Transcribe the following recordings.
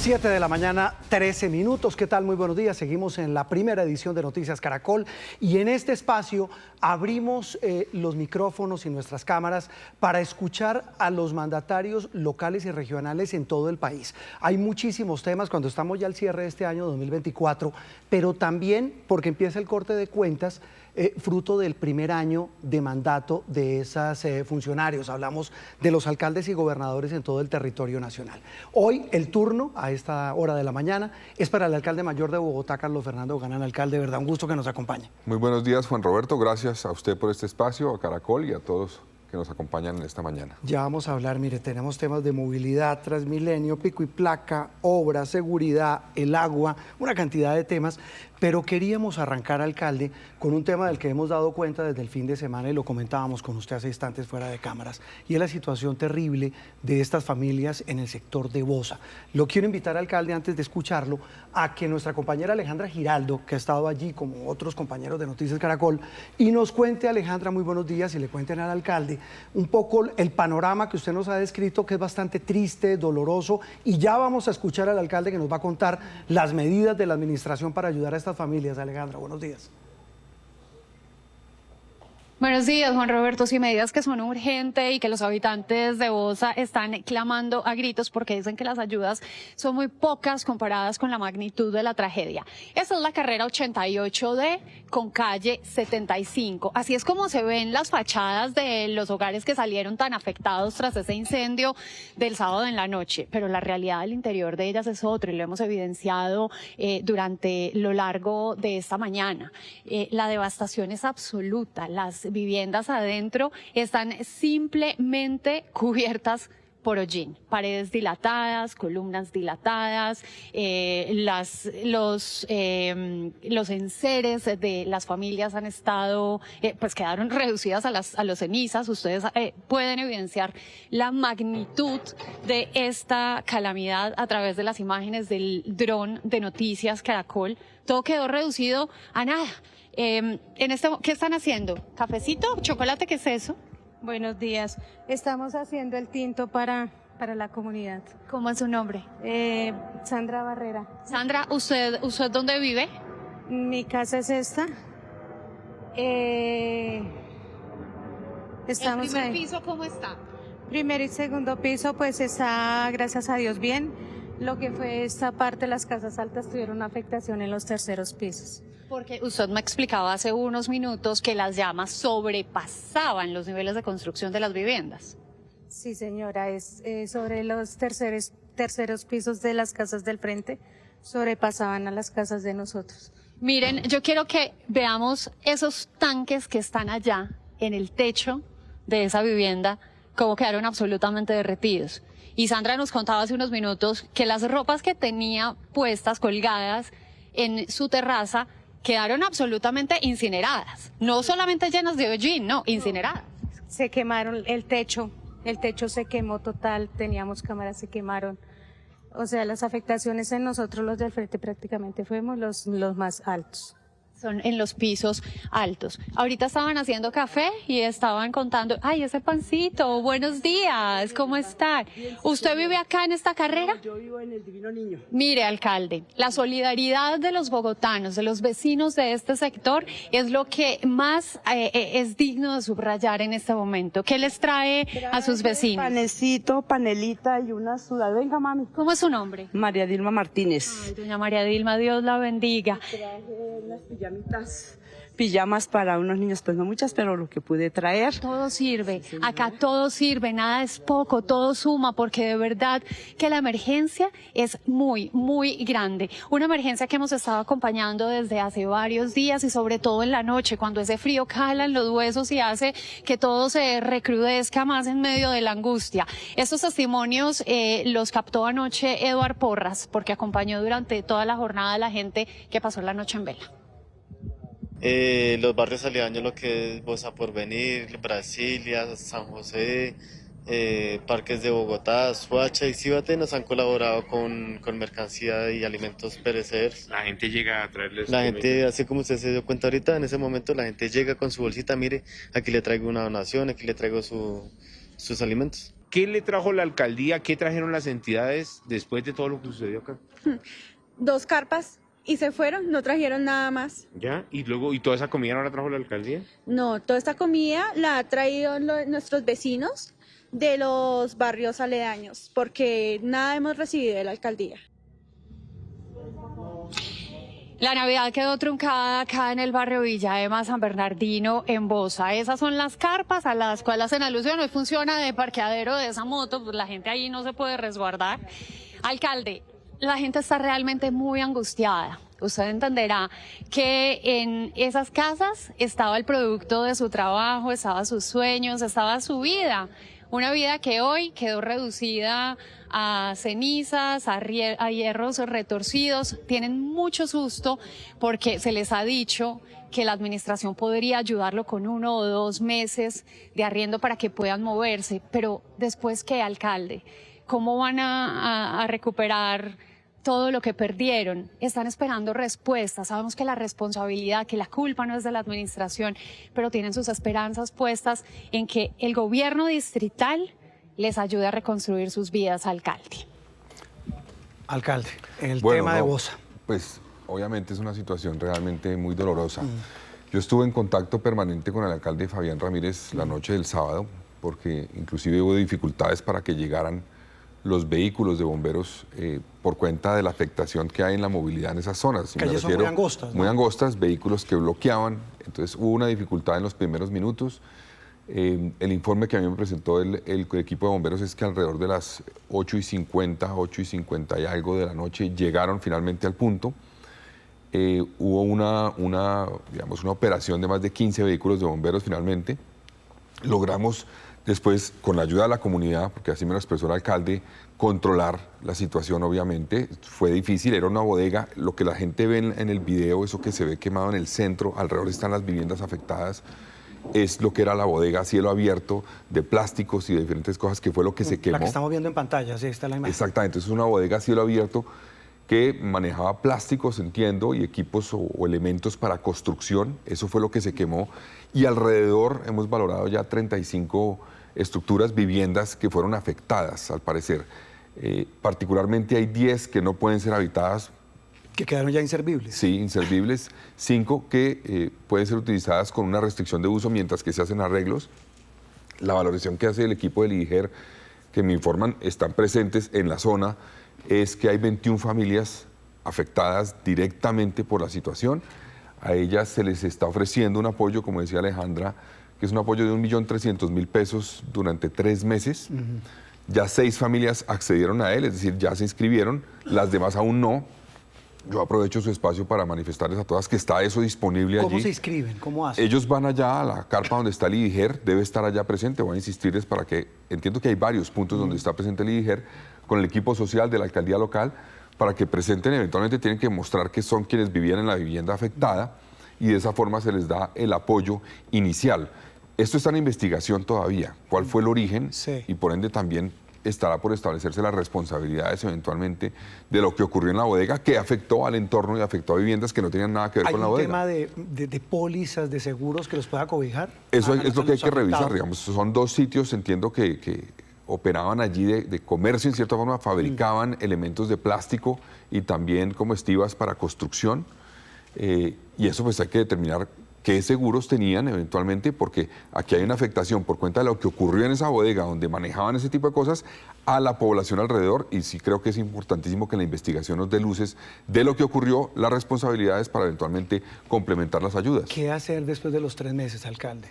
7 de la mañana, 13 minutos. ¿Qué tal? Muy buenos días. Seguimos en la primera edición de Noticias Caracol y en este espacio abrimos los micrófonos y nuestras cámaras para escuchar a los mandatarios locales y regionales en todo el país. Hay muchísimos temas cuando estamos ya al cierre de este año 2024, pero también porque empieza el corte de cuentas fruto del primer año de mandato de esos funcionarios. Hablamos de los alcaldes y gobernadores en todo el territorio nacional. Hoy el turno a esta hora de la mañana es para el alcalde mayor de Bogotá, Carlos Fernando Galán. Alcalde, de verdad, un gusto que nos acompañe. Muy buenos días, Juan Roberto. Gracias a usted por este espacio, a Caracol y a todos que nos acompañan en esta mañana. Ya vamos a hablar, mire, tenemos temas de movilidad, Transmilenio, pico y placa, obras, seguridad, el agua, una cantidad de temas, pero queríamos arrancar, alcalde, con un tema del que hemos dado cuenta desde el fin de semana y lo comentábamos con usted hace instantes fuera de cámaras, y es la situación terrible de estas familias en el sector de Bosa. Lo quiero invitar, alcalde, antes de escucharlo, a que nuestra compañera Alejandra Giraldo, que ha estado allí como otros compañeros de Noticias Caracol, y nos cuente, Alejandra, muy buenos días, y le cuenten al alcalde un poco el panorama que usted nos ha descrito, que es bastante triste, doloroso, y ya vamos a escuchar al alcalde que nos va a contar las medidas de la administración para ayudar a estas familias. Alejandra, buenos días. Buenos días, Juan Roberto. Sí, medidas que son urgentes y que los habitantes de Bosa están clamando a gritos porque dicen que las ayudas son muy pocas comparadas con la magnitud de la tragedia. Esta es la carrera 88D con calle 75. Así es como se ven las fachadas de los hogares que salieron tan afectados tras ese incendio del sábado en la noche. Pero la realidad del interior de ellas es otra y lo hemos evidenciado durante lo largo de esta mañana. La devastación es absoluta. Las viviendas adentro están simplemente cubiertas por hollín, paredes dilatadas, columnas dilatadas, los enseres de las familias han estado, pues quedaron reducidas a los cenizas. Ustedes pueden evidenciar la magnitud de esta calamidad a través de las imágenes del dron de Noticias Caracol. Todo quedó reducido a nada. ¿Qué están haciendo? ¿Cafecito? ¿Chocolate? ¿Qué es eso? Buenos días. Estamos haciendo el tinto para la comunidad. ¿Cómo es su nombre? Sandra Barrera. Sandra, ¿usted dónde vive? Mi casa es esta. Estamos ¿El primer ahí. piso cómo está? Primer y segundo piso, pues está, gracias a Dios, bien. Lo que fue esta parte, las casas altas tuvieron afectación en los terceros pisos. Porque usted me explicaba hace unos minutos que las llamas sobrepasaban los niveles de construcción de las viviendas. Sí, señora, es sobre los terceros pisos de las casas del frente, sobrepasaban a las casas de nosotros. Miren, yo quiero que veamos esos tanques que están allá en el techo de esa vivienda, cómo quedaron absolutamente derretidos. Y Sandra nos contaba hace unos minutos que las ropas que tenía puestas, colgadas en su terraza, quedaron absolutamente incineradas. No solamente llenas de hollín, no, incineradas. Se quemaron el techo se quemó total, teníamos cámaras, se quemaron. O sea, las afectaciones en nosotros, los del frente, prácticamente fuimos los más altos. Son en los pisos altos. Ahorita estaban haciendo café y estaban contando, ay, ese pancito, buenos días, ¿cómo están? ¿Usted vive acá en esta carrera? No, yo vivo en el Divino Niño. Mire, alcalde, la solidaridad de los bogotanos, de los vecinos de este sector, es lo que más es digno de subrayar en este momento. ¿Qué les trae a sus vecinos? Panecito, panelita y una sudadera. Venga, mami. ¿Cómo es su nombre? María Dilma Martínez. Ay, doña María Dilma, Dios la bendiga. Traje unas pijamas para unos niños, pues no muchas, pero lo que pude traer. Todo sirve, acá todo sirve, nada es poco, todo suma, porque de verdad que la emergencia es muy, muy grande. Una emergencia que hemos estado acompañando desde hace varios días y sobre todo en la noche, cuando ese frío cala en los huesos y hace que todo se recrudezca más en medio de la angustia. Estos testimonios los captó anoche Eduard Porras, porque acompañó durante toda la jornada a la gente que pasó la noche en vela. Los barrios aledaños, lo que es Bosa Porvenir, Brasilia, San José, parques de Bogotá, Soacha y Cíbate nos han colaborado con mercancía y alimentos perecederos. La gente llega a traerles... La gente, así como usted se dio cuenta ahorita, en ese momento la gente llega con su bolsita, mire, aquí le traigo una donación, aquí le traigo sus alimentos. ¿Qué le trajo la alcaldía? ¿Qué trajeron las entidades después de todo lo que sucedió acá? 2 carpas y se fueron, no trajeron nada más. ¿Ya? ¿Y luego, y toda esa comida no la trajo la alcaldía? No, toda esta comida la ha traído nuestros vecinos de los barrios aledaños, porque nada hemos recibido de la alcaldía. La Navidad quedó truncada acá en el barrio Villaema, San Bernardino, en Bosa. Esas son las carpas a las cuales hacen alusión. Hoy funciona de parqueadero de esa moto, pues la gente ahí no se puede resguardar. Alcalde, la gente está realmente muy angustiada. Usted entenderá que en esas casas estaba el producto de su trabajo, estaba sus sueños, estaba su vida. Una vida que hoy quedó reducida a cenizas, a hierros retorcidos. Tienen mucho susto porque se les ha dicho que la administración podría ayudarlo con 1 o 2 meses de arriendo para que puedan moverse. Pero después, ¿qué, alcalde? ¿Cómo van a recuperar todo lo que perdieron? Están esperando respuestas. Sabemos que la responsabilidad, que la culpa no es de la administración, pero tienen sus esperanzas puestas en que el gobierno distrital les ayude a reconstruir sus vidas, alcalde. Alcalde, el tema de Bosa. Pues obviamente es una situación realmente muy dolorosa. Yo estuve en contacto permanente con el alcalde Fabián Ramírez la noche del sábado, porque inclusive hubo dificultades para que llegaran los vehículos de bomberos por cuenta de la afectación que hay en la movilidad en esas zonas. Calles son muy angostas, ¿no? Muy angostas, vehículos que bloqueaban, entonces hubo una dificultad en los primeros minutos. El informe que a mí me presentó el equipo de bomberos es que alrededor de las 8:50, 8:50 y algo de la noche llegaron finalmente al punto. Hubo una operación de más de 15 vehículos de bomberos finalmente. Logramos después, con la ayuda de la comunidad, porque así me lo expresó el alcalde, controlar la situación obviamente. Fue difícil, era una bodega. Lo que la gente ve en el video, eso que se ve quemado en el centro, alrededor están las viviendas afectadas, es lo que era la bodega a cielo abierto, de plásticos y de diferentes cosas, que fue lo que se quemó. La que estamos viendo en pantalla, sí, está la imagen. Exactamente, es una bodega a cielo abierto que manejaba plásticos, entiendo, y equipos o elementos para construcción. Eso fue lo que se quemó. Y alrededor hemos valorado ya 35 estructuras, viviendas que fueron afectadas, al parecer. Particularmente hay 10 que no pueden ser habitadas. Que quedaron ya inservibles. Sí, inservibles. 5 que pueden ser utilizadas con una restricción de uso mientras que se hacen arreglos. La valoración que hace el equipo del IDIGER, que me informan están presentes en la zona, es que hay 21 familias afectadas directamente por la situación. A ellas se les está ofreciendo un apoyo, como decía Alejandra, que es un apoyo de 1.300.000 pesos durante 3 meses. Ya 6 familias accedieron a él, es decir, ya se inscribieron, las demás aún no. Yo aprovecho su espacio para manifestarles a todas que está eso disponible allí. ¿Cómo se inscriben? ¿Cómo hacen? Ellos van allá a la carpa donde está el IDIGER, debe estar allá presente. Voy a insistirles para que, entiendo que hay varios puntos donde está presente el IDIGER, con el equipo social de la alcaldía local, para que presenten, eventualmente tienen que mostrar que son quienes vivían en la vivienda afectada y de esa forma se les da el apoyo inicial. Esto está en investigación todavía, cuál fue el origen y por ende también estará por establecerse las responsabilidades eventualmente de lo que ocurrió en la bodega, que afectó al entorno y afectó a viviendas que no tenían nada que ver con la bodega. ¿Hay un tema de pólizas, de seguros que los pueda cobijar? Eso es lo que hay que revisar, digamos. Son 2 sitios, entiendo que operaban allí de comercio, en cierta forma, fabricaban elementos de plástico y también comestibles para construcción. Y eso pues hay que determinar qué seguros tenían eventualmente, porque aquí hay una afectación por cuenta de lo que ocurrió en esa bodega donde manejaban ese tipo de cosas a la población alrededor, y sí creo que es importantísimo que la investigación nos dé luces de lo que ocurrió, las responsabilidades para eventualmente complementar las ayudas. ¿Qué hacer después de los 3 meses, alcalde?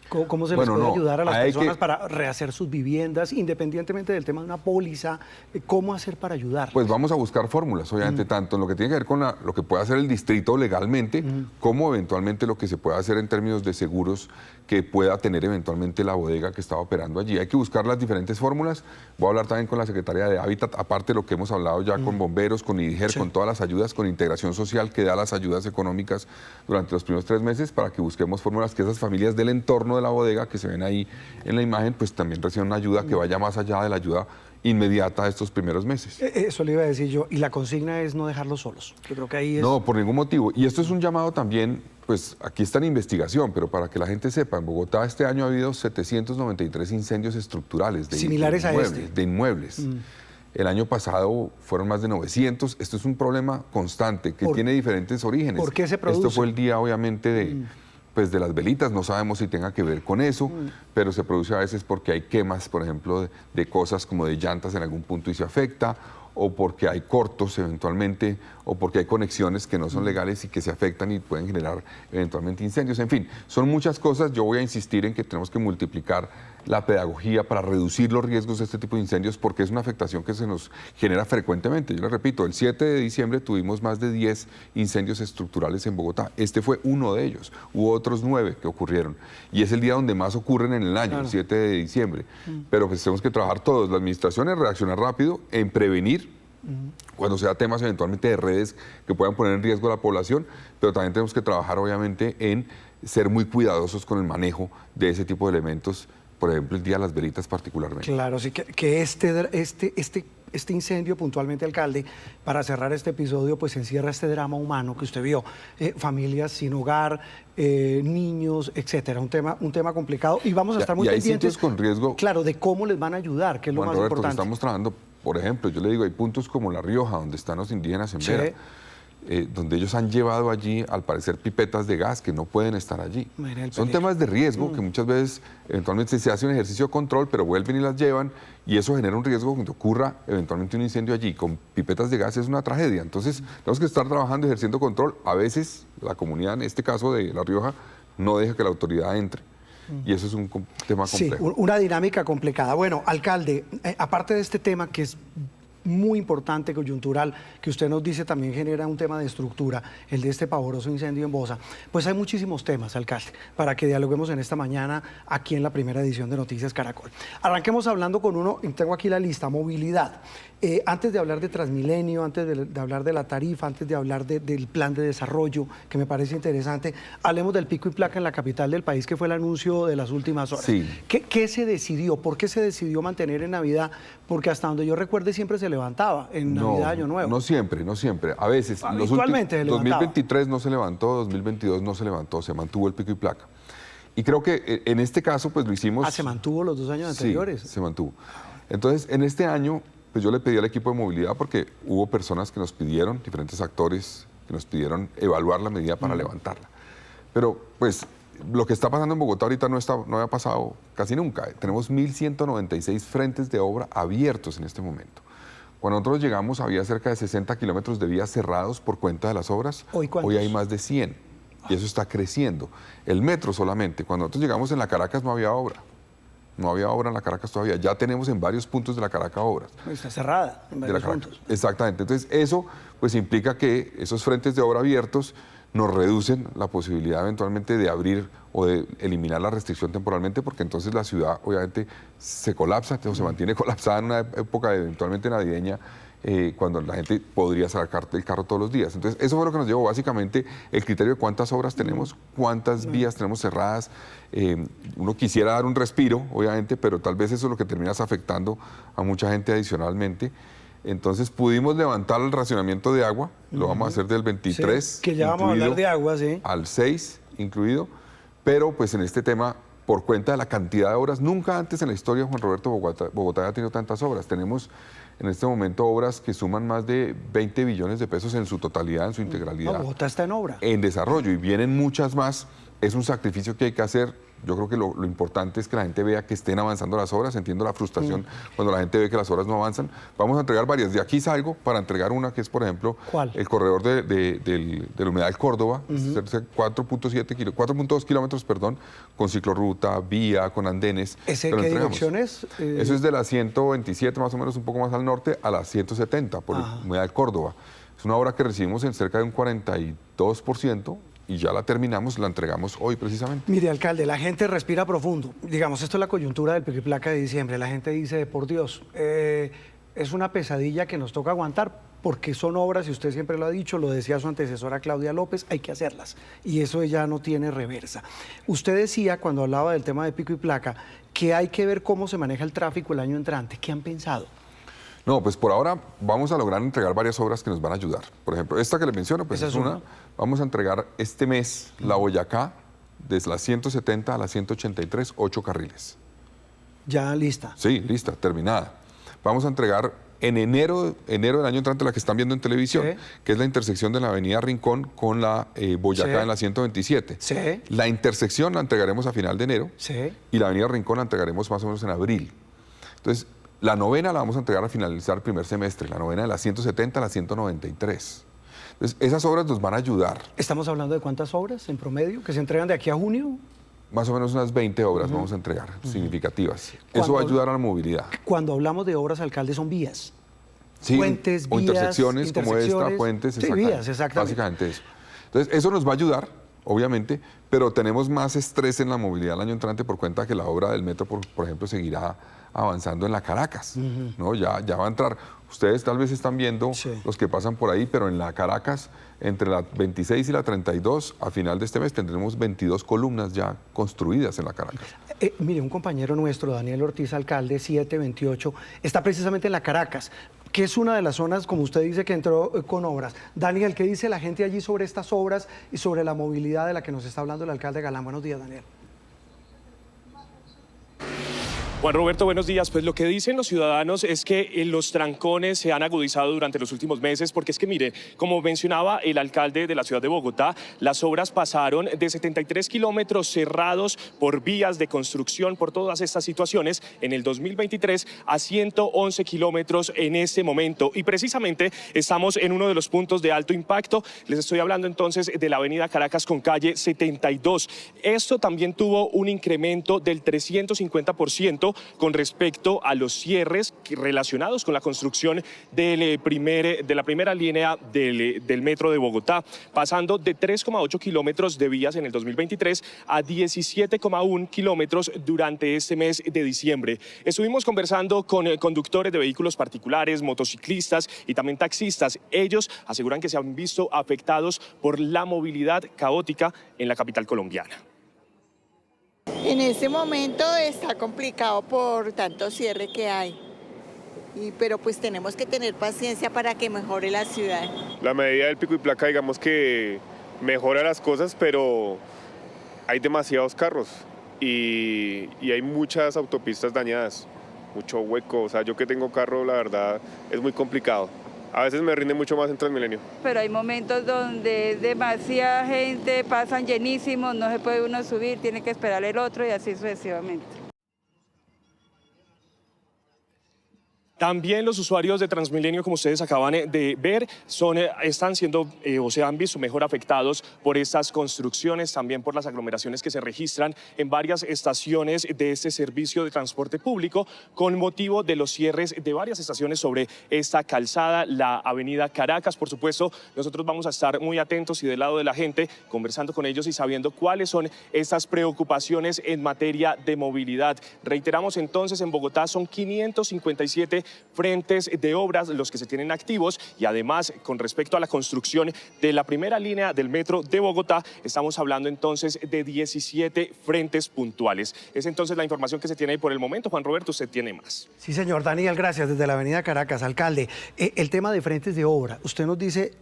¿Cómo se les puede ayudar a las personas para rehacer sus viviendas, independientemente del tema de una póliza? ¿Cómo hacer para ayudar? Pues vamos a buscar fórmulas, obviamente, tanto en lo que tiene que ver con lo que puede hacer el distrito legalmente, como eventualmente lo que se puede hacer en términos de seguros que pueda tener eventualmente la bodega que estaba operando allí. Hay que buscar las diferentes fórmulas. Voy a hablar también con la Secretaría de Hábitat, aparte de lo que hemos hablado ya con bomberos, con IDIGER, con todas las ayudas, con integración social que da las ayudas económicas durante los primeros 3 meses, para que busquemos fórmulas que esas familias del entorno de la bodega que se ven ahí en la imagen, pues también reciban una ayuda que vaya más allá de la ayuda inmediata de estos primeros meses. Eso le iba a decir yo, y la consigna es no dejarlos solos. Yo creo que ahí es... No, por ningún motivo. Y esto es un llamado también pues aquí está en investigación, pero para que la gente sepa, en Bogotá este año ha habido 793 incendios estructurales Similares a este. de inmuebles. El año pasado fueron más de 900. Esto es un problema constante que tiene diferentes orígenes. ¿Por qué se produce? Esto fue el día, obviamente, de las velitas. No sabemos si tenga que ver con eso, pero se produce a veces porque hay quemas, por ejemplo, de cosas como de llantas en algún punto y se afecta, o porque hay cortos eventualmente, o porque hay conexiones que no son legales y que se afectan y pueden generar eventualmente incendios. En fin, son muchas cosas. Yo voy a insistir en que tenemos que multiplicar la pedagogía para reducir los riesgos de este tipo de incendios, porque es una afectación que se nos genera frecuentemente. Yo les repito, el 7 de diciembre tuvimos más de 10 incendios estructurales en Bogotá. Este fue uno de ellos. Hubo otros 9 que ocurrieron. Y es el día donde más ocurren en el año, el 7 de diciembre. Pero pues tenemos que trabajar todos, la administración, en reaccionar rápido, en prevenir, cuando sea temas eventualmente de redes que puedan poner en riesgo a la población, pero también tenemos que trabajar obviamente en ser muy cuidadosos con el manejo de ese tipo de elementos, por ejemplo el día de las velitas particularmente. Claro, sí, que este incendio puntualmente, alcalde, para cerrar este episodio, pues encierra este drama humano que usted vio, familias sin hogar, niños, etcétera, un tema complicado, y vamos a estar muy hay pendientes sitios con riesgo, claro, de cómo les van a ayudar, que es lo Juan más Roberto, importante. Estamos trabajando, por ejemplo, yo le digo, hay puntos como La Rioja, donde están los indígenas en Vera, donde ellos han llevado allí, al parecer, pipetas de gas que no pueden estar allí. Son temas de riesgo que muchas veces, eventualmente se hace un ejercicio de control, pero vuelven y las llevan, y eso genera un riesgo cuando ocurra eventualmente un incendio allí. Con pipetas de gas es una tragedia. Entonces, tenemos que estar trabajando, ejerciendo control. A veces, la comunidad, en este caso de La Rioja, no deja que la autoridad entre. Y eso es un tema complejo. Sí, una dinámica complicada. Bueno, alcalde, aparte de este tema que es muy importante, coyuntural, que usted nos dice también genera un tema de estructura, el de este pavoroso incendio en Bosa, pues hay muchísimos temas, alcalde, para que dialoguemos en esta mañana aquí en la primera edición de Noticias Caracol. Arranquemos hablando con uno, tengo aquí la lista, movilidad. Antes de hablar de Transmilenio, antes de hablar de la tarifa, antes de hablar del plan de desarrollo, que me parece interesante, hablemos del pico y placa en la capital del país, que fue el anuncio de las últimas horas. Sí. ¿Qué se decidió? ¿Por qué se decidió mantener en Navidad? Porque hasta donde yo recuerde siempre se levantaba en Navidad, Año Nuevo. No siempre, no siempre. A veces, habitualmente se levantaba. 2023 no se levantó, 2022 no se levantó, se mantuvo el pico y placa. Y creo que en este caso, pues lo hicimos... ¿Se mantuvo los 2 años anteriores? Sí, se mantuvo. Entonces, en este año, pues yo le pedí al equipo de movilidad, porque hubo personas que nos pidieron, diferentes actores, que nos pidieron evaluar la medida para levantarla. Pero, pues, lo que está pasando en Bogotá ahorita no había pasado casi nunca. Tenemos 1.196 frentes de obra abiertos en este momento. Cuando nosotros llegamos había cerca de 60 kilómetros de vías cerrados por cuenta de las obras. ¿Hoy cuántos? Hoy hay más de 100 y eso está creciendo. El metro solamente, cuando nosotros llegamos en la Caracas no había obra. No había obra en la Caracas todavía. Ya tenemos en varios puntos de la Caracas obras. Está cerrada en varios puntos. Exactamente. Entonces eso pues implica que esos frentes de obra abiertos nos reducen la posibilidad eventualmente de abrir o de eliminar la restricción temporalmente, porque entonces la ciudad obviamente se colapsa, o se mantiene colapsada en una época eventualmente navideña, cuando la gente podría sacar el carro todos los días. Entonces eso fue lo que nos llevó básicamente el criterio de cuántas obras tenemos, cuántas vías tenemos cerradas. Uno quisiera dar un respiro, obviamente, pero tal vez eso es lo que termina afectando a mucha gente adicionalmente. Entonces pudimos levantar el racionamiento de agua, lo vamos a hacer del 23, sí, que ya vamos a hablar de agua, sí, al 6 incluido, pero pues en este tema, por cuenta de la cantidad de obras, nunca antes en la historia, Juan Roberto, Bogotá ha tenido tantas obras. Tenemos en este momento obras que suman más de 20 billones de pesos en su totalidad, en su integralidad. No, Bogotá está en obra. En desarrollo, y vienen muchas más. Es un sacrificio que hay que hacer. Yo creo que lo importante es que la gente vea que estén avanzando las obras. Entiendo la frustración cuando la gente ve que las obras no avanzan. Vamos a entregar varias. De aquí salgo para entregar una que es, por ejemplo, ¿cuál? El corredor del Humedal Córdoba, 4.2 kilómetros, perdón, con ciclorruta, vía, con andenes. ¿Ese qué dirección es? Eso es de la 127, más o menos, un poco más al norte, a la 170, por el Humedal Córdoba. Es una obra que recibimos en cerca de un 42%. Y ya la terminamos, la entregamos hoy precisamente. Mire, alcalde, la gente respira profundo. Digamos, esto es la coyuntura del pico y placa de diciembre. La gente dice, por Dios, es una pesadilla que nos toca aguantar, porque son obras, y usted siempre lo ha dicho, lo decía su antecesora Claudia López, hay que hacerlas. Y eso ya no tiene reversa. Usted decía, cuando hablaba del tema de pico y placa, que hay que ver cómo se maneja el tráfico el año entrante. ¿Qué han pensado? No, pues por ahora vamos a lograr entregar varias obras que nos van a ayudar. Por ejemplo, esta que les menciono, pues Esa es es una. una. Vamos a entregar este mes la Boyacá, desde la 170 a la 183, 8 carriles. Ya lista. Sí, lista, terminada. Vamos a entregar en enero del año entrante, la que están viendo en televisión, Sí. que es la intersección de la avenida Rincón con la Boyacá Sí. en la 127. Sí. La intersección la entregaremos a final de enero Sí. y la avenida Rincón la entregaremos más o menos en abril. Entonces, la novena la vamos a entregar a finalizar el primer semestre, la novena de la 170 a la 193. Entonces, esas obras nos van a ayudar. ¿Estamos hablando de cuántas obras en promedio que se entregan de aquí a junio? Más o menos unas 20 obras vamos a entregar, significativas. Eso Cuando- va a ayudar a la movilidad. Cuando hablamos de obras, alcalde, son vías. Sí, Puentes, o vías, intersecciones como esta, intersecciones. puentes, Sí, vías, exactamente. Básicamente eso. Entonces, eso nos va a ayudar, obviamente, pero tenemos más estrés en la movilidad el año entrante por cuenta de que la obra del metro, por ejemplo, seguirá avanzando en la Caracas, ¿no? Ya va a entrar. Ustedes tal vez están viendo Sí. los que pasan por ahí, pero en la Caracas, entre la 26 y la 32, a final de este mes tendremos 22 columnas ya construidas en la Caracas. Mire, un compañero nuestro, Daniel Ortiz, alcalde 728, está precisamente en la Caracas, que es una de las zonas, como usted dice, que entró con obras. Daniel, ¿qué dice la gente allí sobre estas obras y sobre la movilidad de la que nos está hablando el alcalde Galán? Buenos días, Daniel. Juan Roberto, buenos días. Pues lo que dicen los ciudadanos es que los trancones se han agudizado durante los últimos meses, porque es que, mire, como mencionaba el alcalde de la ciudad de Bogotá, las obras pasaron de 73 kilómetros cerrados por vías de construcción, por todas estas situaciones, en el 2023 a 111 kilómetros en este momento. Y precisamente estamos en uno de los puntos de alto impacto. Les estoy hablando entonces de la avenida Caracas con calle 72. Esto también tuvo un incremento del 350% con respecto a los cierres relacionados con la construcción de la primera línea del metro de Bogotá, pasando de 3,8 kilómetros de vías en el 2023 a 17,1 kilómetros durante este mes de diciembre. Estuvimos conversando con conductores de vehículos particulares, motociclistas y también taxistas. Ellos aseguran que se han visto afectados por la movilidad caótica en la capital colombiana. En este momento está complicado por tanto cierre que hay, pero pues tenemos que tener paciencia para que mejore la ciudad. La medida del pico y placa, digamos que mejora las cosas, pero hay demasiados carros y hay muchas autopistas dañadas, mucho hueco. O sea, yo que tengo carro, la verdad, es muy complicado. A veces me rinde mucho más en Transmilenio. Pero hay momentos donde demasiada gente, pasan llenísimos, no se puede uno subir, tiene que esperar el otro y así sucesivamente. También los usuarios de Transmilenio, como ustedes acaban de ver, están siendo o se han visto mejor afectados por estas construcciones, también por las aglomeraciones que se registran en varias estaciones de este servicio de transporte público con motivo de los cierres de varias estaciones sobre esta calzada, la avenida Caracas. Por supuesto, nosotros vamos a estar muy atentos y del lado de la gente, conversando con ellos y sabiendo cuáles son estas preocupaciones en materia de movilidad. Reiteramos entonces, en Bogotá son 557 frentes de obras los que se tienen activos y además con respecto a la construcción de la primera línea del metro de Bogotá estamos hablando entonces de 17 frentes puntuales. Es entonces la información que se tiene ahí por el momento. Juan Roberto, usted tiene más. Sí, señor. Daniel, gracias. Desde la avenida Caracas, alcalde. El tema de frentes de obra, usted nos dice,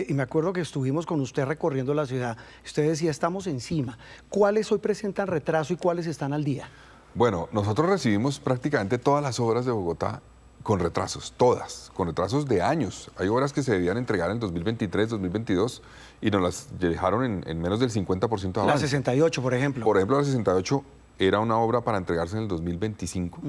y me acuerdo que estuvimos con usted recorriendo la ciudad, usted decía, estamos encima. ¿Cuáles hoy presentan retraso y cuáles están al día? Bueno, nosotros recibimos prácticamente todas las obras de Bogotá con retrasos, todas, con retrasos de años. Hay obras que se debían entregar en 2023, 2022 y nos las dejaron en menos del 50% de avance. La 68, por ejemplo. Por ejemplo, la 68 era una obra para entregarse en el 2025,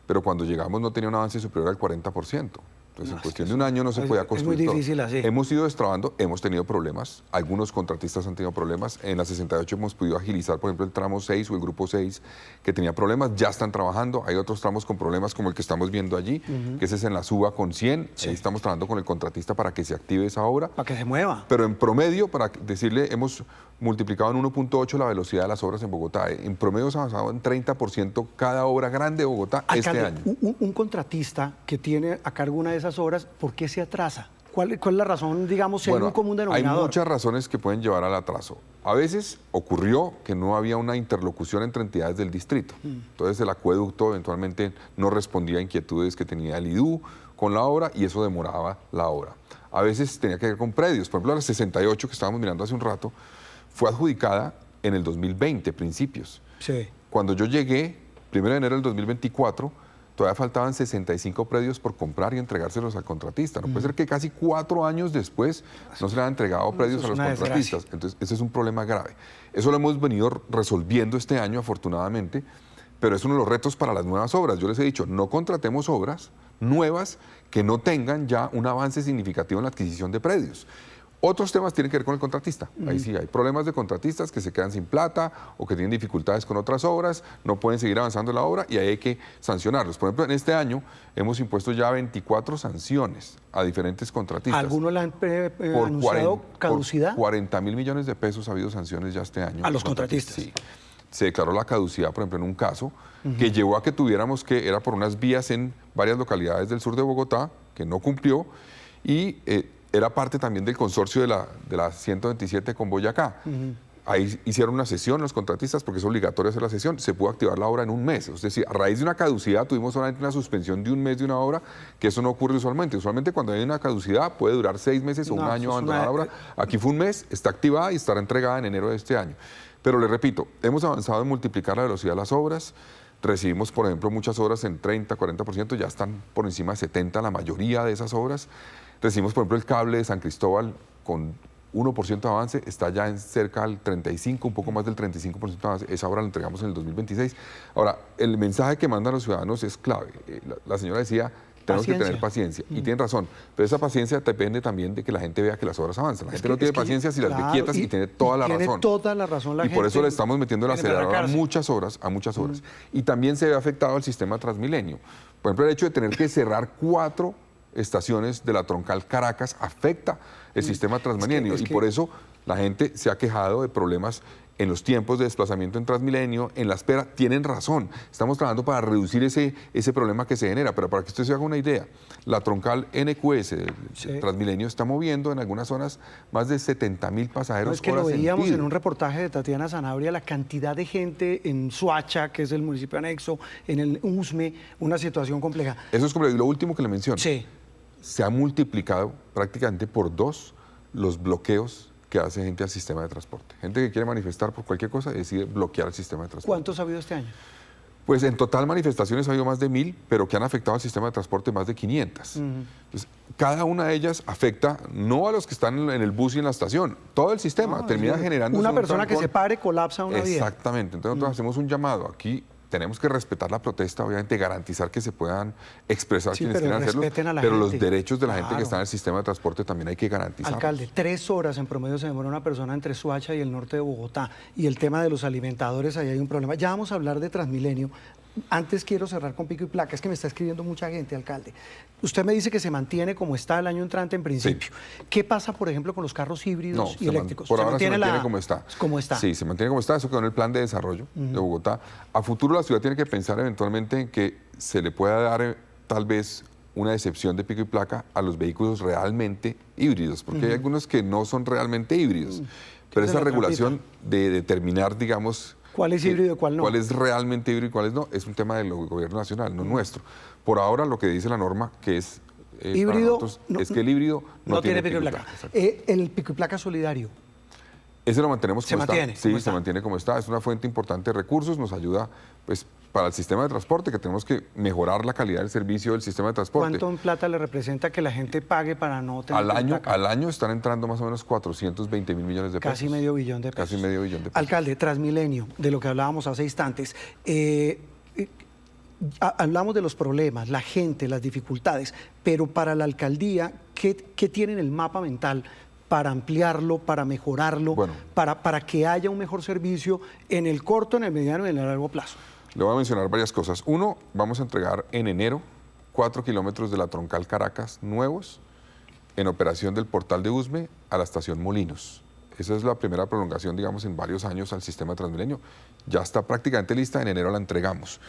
pero cuando llegamos no tenía un avance superior al 40%. Entonces, en cuestión de un año no se podía construir. Es muy difícil así. Hemos ido destrabando, hemos tenido problemas, algunos contratistas han tenido problemas. En la 68 hemos podido agilizar, por ejemplo, el tramo 6 o el grupo 6 que tenía problemas, ya están trabajando. Hay otros tramos con problemas como el que estamos viendo allí, que ese es en la Suba con 100. Sí. Ahí estamos trabajando con el contratista para que se active esa obra. Para que se mueva. Pero en promedio, para decirle, hemos multiplicado en 1.8 la velocidad de las obras en Bogotá. En promedio hemos avanzado en 30% cada obra grande de Bogotá este año. Un contratista que tiene a cargo una de esas obras, ¿por qué se atrasa? ¿Cuál es la razón, digamos, si hay un común denominador? Hay muchas razones que pueden llevar al atraso. A veces ocurrió que no había una interlocución entre entidades del distrito. Entonces el acueducto eventualmente no respondía a inquietudes que tenía el IDU con la obra y eso demoraba la obra. A veces tenía que ver con predios. Por ejemplo, la 68 que estábamos mirando hace un rato fue adjudicada en el 2020, principios. Sí. Cuando yo llegué, 1 de enero del 2024, todavía faltaban 65 predios por comprar y entregárselos al contratista. No puede ser que casi 4 años después no se le hayan entregado predios a los contratistas. Entonces, ese es un problema grave. Eso lo hemos venido resolviendo este año, afortunadamente, pero es uno de los retos para las nuevas obras. Yo les he dicho, no contratemos obras nuevas que no tengan ya un avance significativo en la adquisición de predios. Otros temas tienen que ver con el contratista. Ahí sí hay problemas de contratistas que se quedan sin plata o que tienen dificultades con otras obras, no pueden seguir avanzando en la obra y ahí hay que sancionarlos. Por ejemplo, en este año hemos impuesto ya 24 sanciones a diferentes contratistas. ¿Algunos le han anunciado caducidad? Por 40.000 millones de pesos ha habido sanciones ya este año. ¿A los contratistas? Sí. Se declaró la caducidad, por ejemplo, en un caso que llevó a que tuviéramos que, era por unas vías en varias localidades del sur de Bogotá, que no cumplió, y era parte también del consorcio de la 127 con Boyacá. Ahí hicieron una sesión los contratistas, porque es obligatorio hacer la sesión, se pudo activar la obra en un mes. Es decir, a raíz de una caducidad tuvimos solamente una suspensión de un mes de una obra, que eso no ocurre usualmente. Usualmente cuando hay una caducidad puede durar 6 meses o un año abandonar la obra. Aquí fue un mes, está activada y estará entregada en enero de este año. Pero le repito, hemos avanzado en multiplicar la velocidad de las obras. Recibimos, por ejemplo, muchas obras en 30, 40%, ya están por encima de 70% la mayoría de esas obras. Recibimos, por ejemplo, el cable de San Cristóbal con 1% de avance, está ya en cerca del 35%, un poco más del 35% de avance. Esa obra la entregamos en el 2026. Ahora, el mensaje que mandan los ciudadanos es clave. La señora decía, tenemos que tener paciencia. Y tienen razón, pero esa paciencia depende también de que la gente vea que las obras avanzan. La gente no tiene paciencia si las ve quietas y tiene toda la razón. Tiene toda la razón la gente. Y por eso le estamos metiendo el acelerador a muchas horas, Y también se ve afectado el sistema Transmilenio. Por ejemplo, el hecho de tener que cerrar 4 estaciones de la troncal Caracas afecta el sistema Transmilenio y por eso la gente se ha quejado de problemas en los tiempos de desplazamiento en Transmilenio, en la espera. Tienen razón, estamos trabajando para reducir ese problema que se genera, pero para que usted se haga una idea, la troncal NQS del Transmilenio está moviendo en algunas zonas más de 70.000 pasajeros. No, es que lo veíamos en un reportaje de Tatiana Sanabria, la cantidad de gente en Soacha, que es el municipio anexo, en el Usme, una situación compleja. Eso es complejo. Y lo último que le menciono, se ha multiplicado prácticamente por 2 los bloqueos que hace gente al sistema de transporte. Gente que quiere manifestar por cualquier cosa decide bloquear el sistema de transporte. ¿Cuántos ha habido este año? Pues en total manifestaciones ha habido más de 1.000, pero que han afectado al sistema de transporte más de 500. Entonces, cada una de ellas afecta no a los que están en el bus y en la estación, todo el sistema termina generando... Una persona que se pare colapsa una vía. Exactamente. Entonces nosotros hacemos un llamado aquí. Tenemos que respetar la protesta, obviamente garantizar que se puedan expresar quienes quieran hacerlo, pero los derechos de la gente que está en el sistema de transporte también hay que garantizarlos. Alcalde, 3 horas en promedio se demora una persona entre Soacha y el norte de Bogotá, y el tema de los alimentadores, ahí hay un problema. Ya vamos a hablar de Transmilenio. Antes quiero cerrar con pico y placa, es que me está escribiendo mucha gente, alcalde. Usted me dice que se mantiene como está el año entrante en principio. ¿Qué pasa, por ejemplo, con los carros híbridos y eléctricos? Por ahora se mantiene como está. ¿Cómo está? Sí, se mantiene como está, eso quedó en el plan de desarrollo de Bogotá. A futuro la ciudad tiene que pensar eventualmente en que se le pueda dar tal vez una excepción de pico y placa a los vehículos realmente híbridos, porque hay algunos que no son realmente híbridos. Pero esa regulación de determinar, digamos... ¿Cuál es híbrido y cuál no? ¿Cuál es realmente híbrido y cuál es no? Es un tema del gobierno nacional, no nuestro. Por ahora lo que dice la norma, que es híbrido, para nosotros, es que el híbrido no tiene pico y placa. El pico y placa solidario. Ese lo mantenemos como está. Sí, se mantiene como está. Es una fuente importante de recursos, nos ayuda pues para el sistema de transporte, que tenemos que mejorar la calidad del servicio del sistema de transporte. ¿Cuánto en plata le representa que la gente pague para no tener al año están entrando más o menos 420.000 millones de pesos. Casi medio billón de pesos. Casi medio billón de pesos. Alcalde, Transmilenio, de lo que hablábamos hace instantes. Hablamos de los problemas, la gente, las dificultades, pero para la alcaldía, ¿qué tiene en el mapa mental para ampliarlo, para mejorarlo, para que haya un mejor servicio en el corto, en el mediano y en el largo plazo? Le voy a mencionar varias cosas. Uno, vamos a entregar en enero 4 kilómetros de la troncal Caracas nuevos en operación del portal de Usme a la estación Molinos. Esa es la primera prolongación, digamos, en varios años al sistema Transmilenio. Ya está prácticamente lista, en enero la entregamos.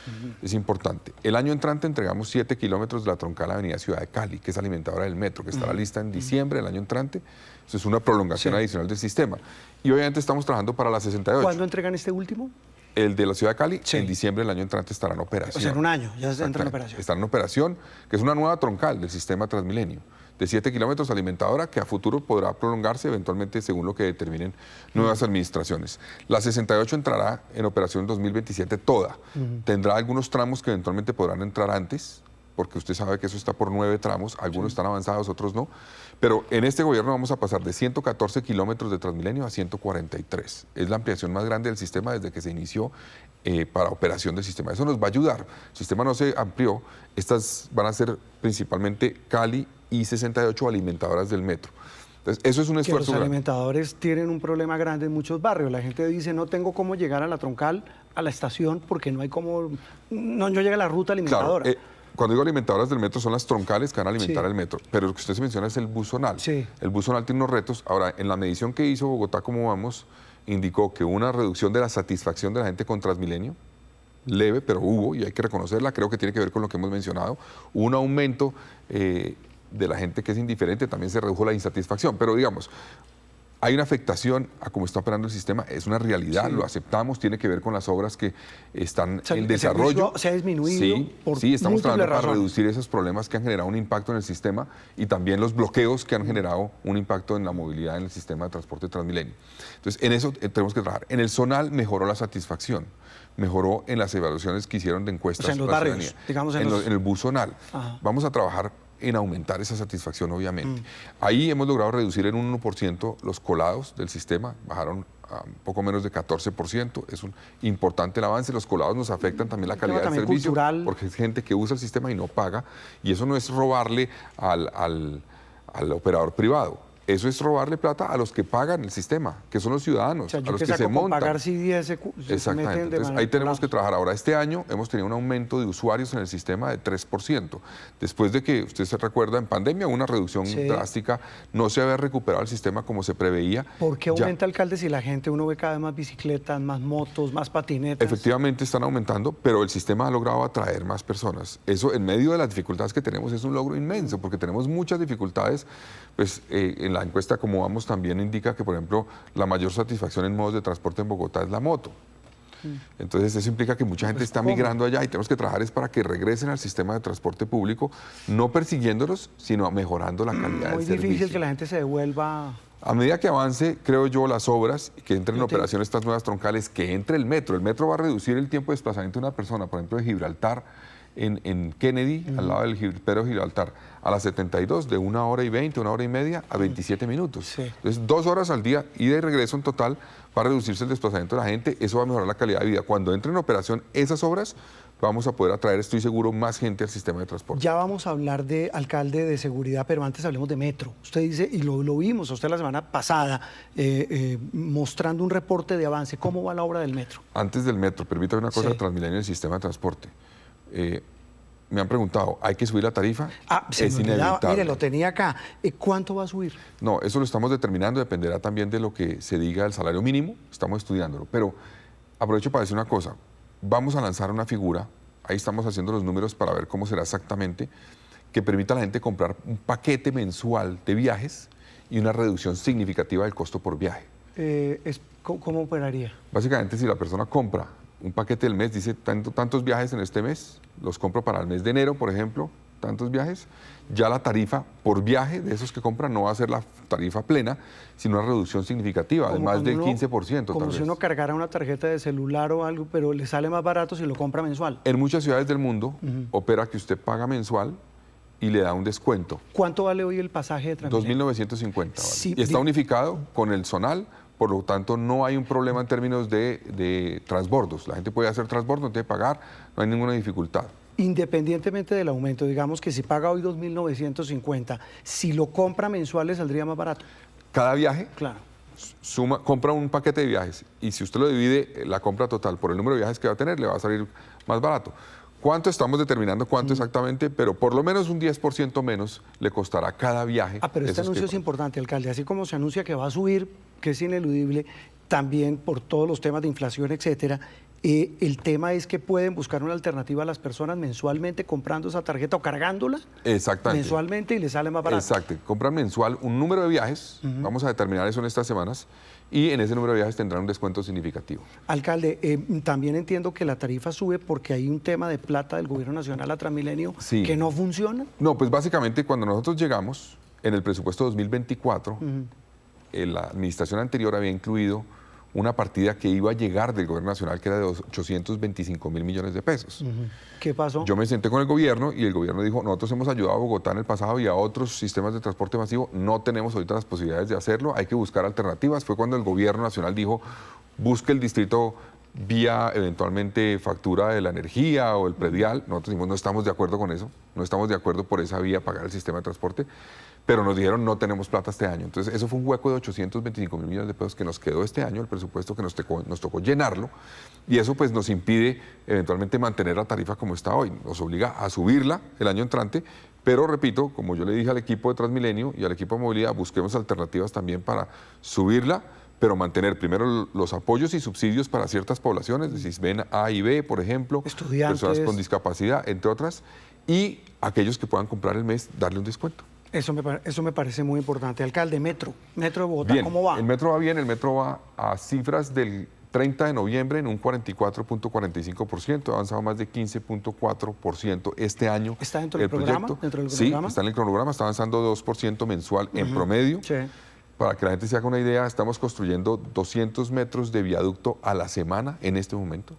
Es importante. El año entrante entregamos 7 kilómetros de la troncal Avenida Ciudad de Cali, que es alimentadora del metro, que estará lista en diciembre del año entrante. Eso es una prolongación adicional del sistema. Y obviamente estamos trabajando para la 68. ¿Cuándo entregan este último? El de la ciudad de Cali, Sí. en diciembre del año entrante estará en operación. O sea, en un año ya entra en Exactamente. operación. Está en operación, que es una nueva troncal del sistema Transmilenio, de 7 kilómetros alimentadora, que a futuro podrá prolongarse eventualmente según lo que determinen nuevas administraciones. La 68 entrará en operación en 2027 toda. Tendrá algunos tramos que eventualmente podrán entrar antes, porque usted sabe que eso está por 9 tramos, algunos están avanzados, otros no. Pero en este gobierno vamos a pasar de 114 kilómetros de Transmilenio a 143. Es la ampliación más grande del sistema desde que se inició para operación del sistema. Eso nos va a ayudar. El sistema no se amplió. Estas van a ser principalmente Cali y 68 alimentadoras del metro. Entonces, eso es un Que esfuerzo los grande. alimentadores tienen un problema grande en muchos barrios. La gente dice, no tengo cómo llegar a la troncal, a la estación, porque no hay cómo, no llega a la ruta alimentadora. Claro, cuando digo alimentadoras del metro son las troncales que van a alimentar Sí. el metro, pero lo que usted se menciona es el bus zonal. Sí. El bus zonal tiene unos retos. Ahora, en la medición que hizo Bogotá Cómo Vamos, indicó que una reducción de la satisfacción de la gente con Transmilenio, leve, pero hubo, y hay que reconocerla, creo que tiene que ver con lo que hemos mencionado, un aumento de la gente que es indiferente, también se redujo la insatisfacción, pero digamos, hay una afectación a cómo está operando el sistema, es una realidad, Sí. lo aceptamos, tiene que ver con las obras que están O sea, en el desarrollo. servicio se ha disminuido por Sí, estamos múltiples trabajando para razones. reducir esos problemas que han generado un impacto en el sistema y también los bloqueos que han generado un impacto en la movilidad en el sistema de transporte Transmilenio. Entonces, en eso tenemos que trabajar. En el zonal mejoró la satisfacción, mejoró en las evaluaciones que hicieron de encuestas. O sea, en los a la barrios, ciudadanía. digamos, en en, los- en el bus zonal. Ajá. Vamos a trabajar en aumentar esa satisfacción, obviamente. Ahí hemos logrado reducir en un 1% los colados del sistema, bajaron a un poco menos de 14%, es un importante el avance. Los colados nos afectan también la calidad del también servicio, cultural. porque es gente que usa el sistema y no paga, y eso no es robarle al operador privado. Eso es robarle plata a los que pagan el sistema, que son los ciudadanos, O sea, a yo los que que se saco con montan. pagar si 10 se meten Exactamente. de Entonces, manera ahí tenemos que privada. trabajar. Ahora, este año hemos tenido un aumento de usuarios en el sistema de 3%. Después de que, usted se recuerda, en pandemia hubo una reducción Sí. drástica, no se había recuperado el sistema como se preveía. ¿Por qué Ya- aumenta, alcalde, si la gente, uno ve cada vez más bicicletas, más motos, más patinetas? Efectivamente están aumentando, pero el sistema ha logrado atraer más personas. Eso, en medio de las dificultades que tenemos, es un logro inmenso, porque tenemos muchas dificultades. Pues en la encuesta Como Vamos también indica que, por ejemplo, la mayor satisfacción en modos de transporte en Bogotá es la moto. Entonces eso implica que mucha gente está ¿cómo? migrando allá y tenemos que trabajar es para que regresen al sistema de transporte público, no persiguiéndolos, sino mejorando la calidad Muy del difícil servicio. que la gente se devuelva. A medida que avance, creo yo, las obras, que entren en Yo te- operación estas nuevas troncales, que entre el metro. El metro va a reducir el tiempo de desplazamiento de una persona, por ejemplo, de Gibraltar en Kennedy, al lado del Pero Gibraltar, a las 72, de 1 hora y 20, 1 hora y media, a 27 minutos. Sí. Entonces, 2 horas al día, ida y regreso en total, va a reducirse el desplazamiento de la gente, eso va a mejorar la calidad de vida. Cuando entren en operación esas obras, vamos a poder atraer, estoy seguro, más gente al sistema de transporte. Ya vamos a hablar de alcalde de seguridad, pero antes hablemos de metro. Usted dice, y lo vimos a usted la semana pasada, mostrando un reporte de avance. ¿Cómo va la obra del metro? Antes del metro, permítame una cosa Sí. de Transmilenio y el sistema de transporte. Me han preguntado, ¿hay que subir la tarifa? Se Es me olvidaba. inevitable. Mire, lo tenía acá. ¿Cuánto va a subir? No, eso lo estamos determinando, dependerá también de lo que se diga del salario mínimo, estamos estudiándolo. Pero aprovecho para decir una cosa, vamos a lanzar una figura, ahí estamos haciendo los números para ver cómo será exactamente, que permita a la gente comprar un paquete mensual de viajes y una reducción significativa del costo por viaje. ¿Cómo operaría? Básicamente, si la persona compra un paquete del mes, dice tantos viajes en este mes, los compro para el mes de enero, por ejemplo, tantos viajes, ya la tarifa por viaje de esos que compran no va a ser la tarifa plena, sino una reducción significativa, de Como más cuando del uno- 15%. Como tal si vez. uno cargara una tarjeta de celular o algo, pero le sale más barato si lo compra mensual. En muchas ciudades del mundo opera que usted paga mensual y le da un descuento. ¿Cuánto vale hoy el pasaje de Transmilenio? 2.950. ¿vale? Sí, Y está di- unificado con el zonal, por lo tanto no hay un problema en términos de transbordos. La gente puede hacer transbordo, no tiene que pagar, no hay ninguna dificultad. Independientemente del aumento, digamos que si paga hoy 2.950, si lo compra mensual le saldría más barato. Cada viaje Claro. compra un paquete de viajes y si usted lo divide la compra total por el número de viajes que va a tener, le va a salir más barato. ¿Cuánto estamos determinando? ¿Cuánto exactamente? Pero por lo menos un 10% menos le costará cada viaje. Pero de este esos anuncio que es importante, alcalde. Así como se anuncia que va a subir, que es ineludible, también por todos los temas de inflación, etcétera, el tema es que pueden buscar una alternativa a las personas mensualmente comprando esa tarjeta o cargándola Exactamente. mensualmente y le sale más barato. Exacto. Compran mensual un número de viajes, vamos a determinar eso en estas semanas, y en ese número de viajes tendrán un descuento significativo. Alcalde, también entiendo que la tarifa sube porque hay un tema de plata del Gobierno Nacional a Transmilenio que no funciona. No, pues básicamente cuando nosotros llegamos en el presupuesto 2024, la administración anterior había incluido una partida que iba a llegar del Gobierno Nacional que era de 825.000 millones de pesos. ¿Qué pasó? Yo me senté con el gobierno y el gobierno dijo, nosotros hemos ayudado a Bogotá en el pasado y a otros sistemas de transporte masivo, no tenemos ahorita las posibilidades de hacerlo, hay que buscar alternativas. Fue cuando el Gobierno Nacional dijo, busque el distrito vía eventualmente factura de la energía o el predial. Nosotros dijimos, no estamos de acuerdo con eso, no estamos de acuerdo por esa vía pagar el sistema de transporte, pero nos dijeron no tenemos plata este año. Entonces eso fue un hueco de 825.000 millones de pesos que nos quedó este año, el presupuesto que nos tocó llenarlo, y eso pues nos impide eventualmente mantener la tarifa como está hoy, nos obliga a subirla el año entrante, pero repito, como yo le dije al equipo de Transmilenio y al equipo de movilidad, busquemos alternativas también para subirla, pero mantener primero los apoyos y subsidios para ciertas poblaciones, es decir, ven A y B, por ejemplo, estudiantes, personas con discapacidad, entre otras, y aquellos que puedan comprar el mes, darle un descuento. Eso me parece muy importante. Alcalde, Metro de Bogotá, bien, ¿cómo va? El Metro va bien, el Metro va a cifras del 30 de noviembre en un 44.45%, ha avanzado más de 15.4% este año. ¿Está dentro del programa? Sí, está en el cronograma, está avanzando 2% mensual en promedio. Sí. Para que la gente se haga una idea, estamos construyendo 200 metros de viaducto a la semana en este momento.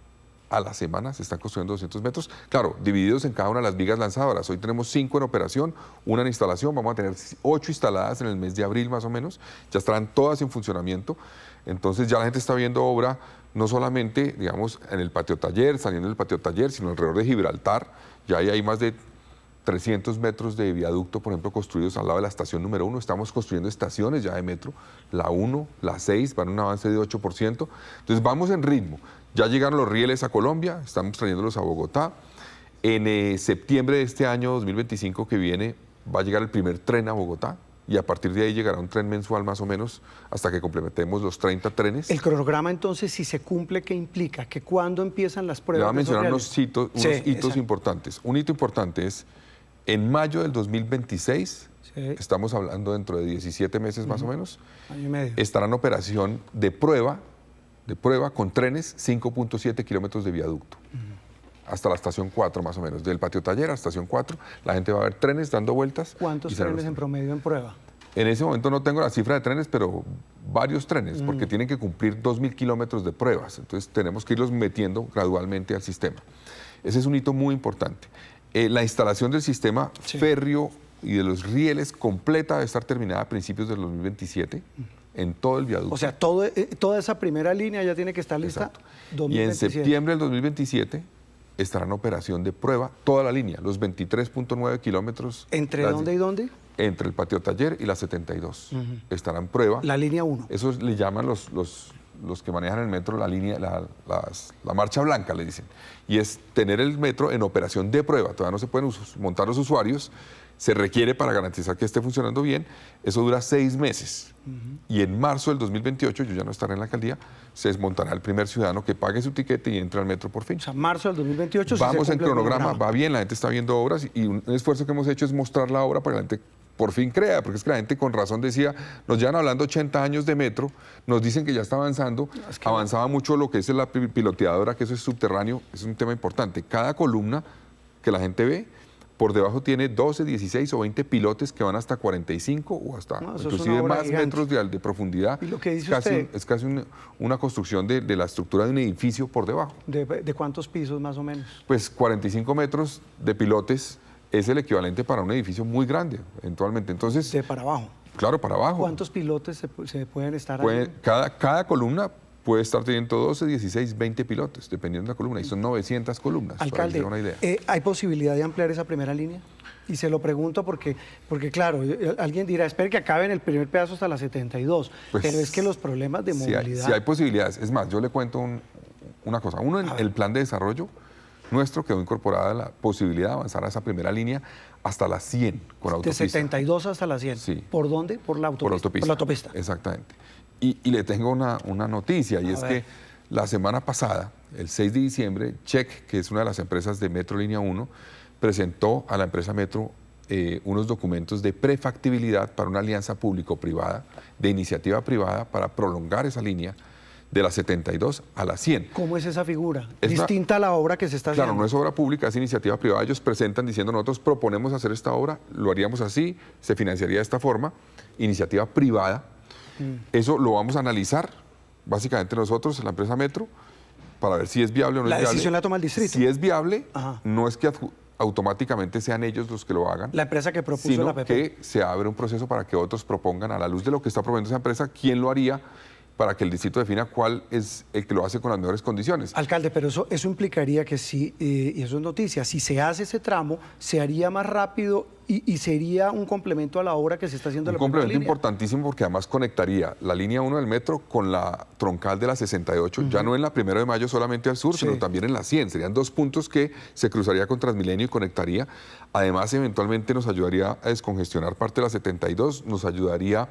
A la semana se están construyendo 200 metros, claro, divididos en cada una de las vigas lanzadoras. Hoy tenemos 5 en operación, una en instalación, vamos a tener 8 instaladas en el mes de abril más o menos, ya estarán todas en funcionamiento. Entonces ya la gente está viendo obra no solamente, digamos, en el patio taller, saliendo del patio taller, sino alrededor de Gibraltar. Ya hay más de 300 metros de viaducto, por ejemplo, construidos al lado de la estación número 1. Estamos construyendo estaciones ya de metro, la 1, la 6, van a un avance de 8%. Entonces vamos en ritmo. Ya llegaron los rieles a Colombia, estamos trayéndolos a Bogotá. En septiembre de este año 2025 que viene va a llegar el primer tren a Bogotá y a partir de ahí llegará un tren mensual más o menos hasta que complementemos los 30 trenes. El cronograma entonces, si se cumple, ¿qué implica? ¿Que cuándo empiezan las pruebas? Le voy a mencionar unos hitos exacto. importantes. Un hito importante es en mayo del 2026, estamos hablando dentro de 17 meses más o menos, año y medio, estará en operación de prueba con trenes 5.7 kilómetros de viaducto. Hasta la estación 4 más o menos, del patio taller a la estación 4, la gente va a ver trenes dando vueltas. ¿Cuántos trenes en promedio en prueba? En ese momento no tengo la cifra de trenes, pero varios trenes, porque tienen que cumplir 2.000 kilómetros de pruebas, entonces tenemos que irlos metiendo gradualmente al sistema. Ese es un hito muy importante. La instalación del sistema férreo y de los rieles completa debe estar terminada a principios del 2027 en todo el viaducto. O sea, toda esa primera línea ya tiene que estar lista. 2027. Y en septiembre del 2027 estará en operación de prueba toda la línea, los 23.9 kilómetros. ¿Entre dónde y dónde? Entre el patio taller y la 72. Estará en prueba. La línea 1. Eso le llaman los que manejan el metro la línea, la marcha blanca, le dicen. Y es tener el metro en operación de prueba. Todavía no se pueden montar los usuarios. Se requiere para garantizar que esté funcionando bien. Eso dura 6 meses. Y en marzo del 2028, yo ya no estaré en la alcaldía, se desmontará el primer ciudadano que pague su tiquete y entre al metro por fin. O sea, marzo del 2028 vamos en cronograma, va bien, la gente está viendo obras y un esfuerzo que hemos hecho es mostrar la obra para que la gente por fin crea, porque es que la gente con razón decía, nos llevan hablando 80 años de metro, nos dicen que ya está avanzando, avanzaba mucho lo que es la piloteadora, que eso es subterráneo, es un tema importante. Cada columna que la gente ve, por debajo tiene 12, 16 o 20 pilotes que van hasta 45 o hasta inclusive más metros de profundidad. ¿Y lo que dice es casi una construcción de la estructura de un edificio por debajo. ¿De cuántos pisos más o menos? Pues 45 metros de pilotes es el equivalente para un edificio muy grande, eventualmente. Entonces, ¿de para abajo? Claro, para abajo. ¿Cuántos pilotes se pueden estar ahí? Cada columna puede estar teniendo 12, 16, 20 pilotes, dependiendo de la columna, y son 900 columnas. Alcalde, para que se dé una idea. ¿Hay posibilidad de ampliar esa primera línea? Y se lo pregunto porque claro, alguien dirá, espere que acabe en el primer pedazo hasta la 72, pues, pero es que los problemas de movilidad... Sí hay posibilidades. Es más, yo le cuento una cosa. Uno, en el plan de desarrollo nuestro quedó incorporada la posibilidad de avanzar a esa primera línea hasta la 100 con autopista. De 72 hasta la 100. Sí. ¿Por dónde? Por la autopista. Por la autopista. Exactamente. Y le tengo una noticia, y es que la semana pasada, el 6 de diciembre, Check, que es una de las empresas de Metro Línea 1, presentó a la empresa Metro unos documentos de prefactibilidad para una alianza público-privada, de iniciativa privada, para prolongar esa línea de la 72 a la 100. ¿Cómo es esa figura? Es Distinta a la obra que se está haciendo. Claro, no es obra pública, es iniciativa privada. Ellos presentan diciendo, nosotros proponemos hacer esta obra, lo haríamos así, se financiaría de esta forma, iniciativa privada. Eso lo vamos a analizar, básicamente nosotros, la empresa Metro, para ver si es viable o no es viable. La decisión la toma el distrito. Si es viable, no es que automáticamente sean ellos los que lo hagan. La empresa que propuso sino la PP. que se abre un proceso para que otros propongan, a la luz de lo que está proponiendo esa empresa, quién lo haría, para que el distrito defina cuál es el que lo hace con las mejores condiciones. Alcalde, pero eso implicaría que sí, y eso es noticia, si se hace ese tramo, se haría más rápido y sería un complemento a la obra que se está haciendo. Un complemento importantísimo porque además conectaría la línea 1 del metro con la troncal de la 68, ya no en la 1 de mayo solamente al sur, sino también en la 100. Serían dos puntos que se cruzaría con Transmilenio y conectaría. Además, eventualmente nos ayudaría a descongestionar parte de la 72, nos ayudaría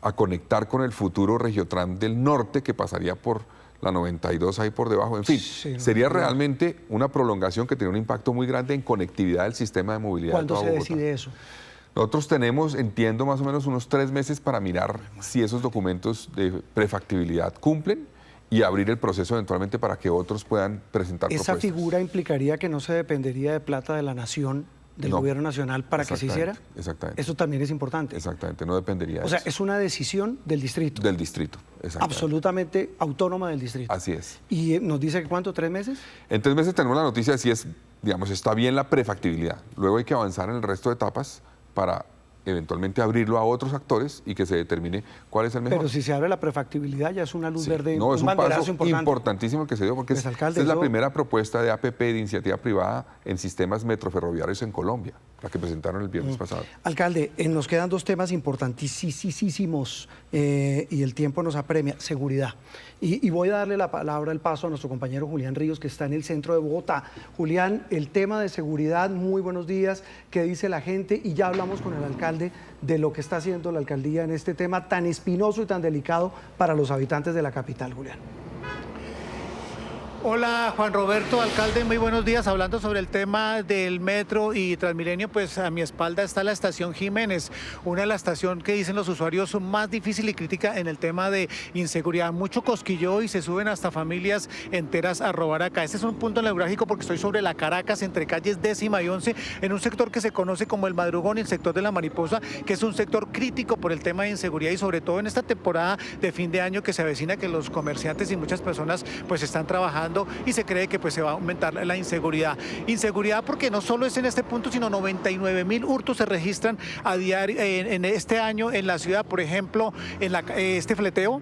a conectar con el futuro Regiotram del norte que pasaría por la 92 ahí por debajo. En fin, sería realmente una prolongación que tiene un impacto muy grande en conectividad del sistema de movilidad. ¿Cuándo se decide eso? Nosotros tenemos, entiendo, más o menos unos 3 meses para mirar si esos documentos de prefactibilidad cumplen y abrir el proceso eventualmente para que otros puedan presentar propuestas. ¿Esa figura implicaría que no se dependería de plata de la nación, del gobierno nacional, para que se hiciera? Exactamente. Eso también es importante. Exactamente, no dependería de O sea, eso. es una decisión del distrito. Del distrito, exactamente. Absolutamente autónoma del distrito. Así es. ¿Y nos dice que cuánto, 3 meses? En 3 meses tenemos la noticia de si es, digamos, está bien la prefactibilidad. Luego hay que avanzar en el resto de etapas para eventualmente abrirlo a otros actores y que se determine cuál es el mejor. Pero si se abre la prefactibilidad ya es una luz verde, no, es un banderazo paso importante. importantísimo que se dio porque Pues, esta alcalde, es la primera propuesta de APP de iniciativa privada en sistemas metroferroviarios en Colombia, la que presentaron el viernes pasado. Alcalde, nos quedan 2 temas importantísimos y el tiempo nos apremia. Seguridad. Y voy a darle la palabra, el paso a nuestro compañero Julián Ríos, que está en el centro de Bogotá. Julián, el tema de seguridad, muy buenos días. ¿Qué dice la gente? Y ya hablamos con el alcalde de lo que está haciendo la alcaldía en este tema tan espinoso y tan delicado para los habitantes de la capital, Julián. Hola Juan Roberto, alcalde, muy buenos días. Hablando sobre el tema del metro y Transmilenio, pues a mi espalda está la estación Jiménez, una de las estaciones que dicen los usuarios más difícil y crítica en el tema de inseguridad. Mucho cosquilleo y se suben hasta familias enteras a robar acá. Este es un punto neurálgico porque estoy sobre la Caracas, entre calles 10ª y 11, en un sector que se conoce como el Madrugón y el sector de la Mariposa, que es un sector crítico por el tema de inseguridad y sobre todo en esta temporada de fin de año que se avecina, que los comerciantes y muchas personas pues están trabajando y se cree que pues se va a aumentar la inseguridad. Inseguridad porque no solo es en este punto, sino 99.000 hurtos se registran a diario en este año en la ciudad. Por ejemplo, en este fleteo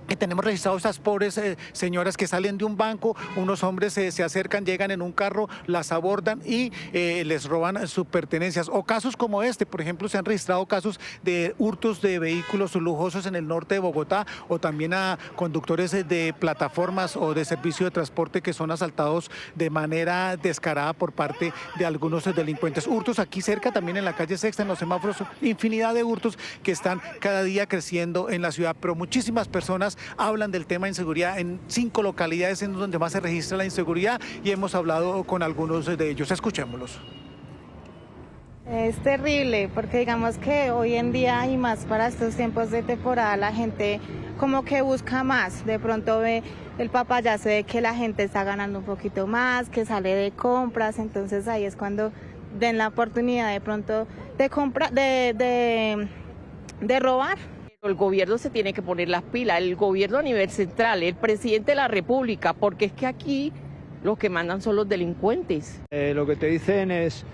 que tenemos registrados, estas pobres señoras que salen de un banco, unos hombres se acercan, llegan en un carro, las abordan y les roban sus pertenencias. O casos como este, por ejemplo, se han registrado casos de hurtos de vehículos lujosos en el norte de Bogotá, o también a conductores de plataformas o de servicio de transporte que son asaltados de manera descarada por parte de algunos delincuentes. Hurtos aquí cerca, también en la calle Sexta, en los semáforos, infinidad de hurtos que están cada día creciendo en la ciudad, pero muchísimas personas hablan del tema de inseguridad en 5 localidades en donde más se registra la inseguridad y hemos hablado con algunos de ellos. Escuchémoslos. Es terrible porque digamos que hoy en día y más para estos tiempos de temporada la gente como que busca más, de pronto ve el papayazo de que la gente está ganando un poquito más, que sale de compras, entonces ahí es cuando den la oportunidad de pronto de robar. El gobierno se tiene que poner las pilas, el gobierno a nivel central, el presidente de la República, porque es que aquí los que mandan son los delincuentes. Lo que te dicen es,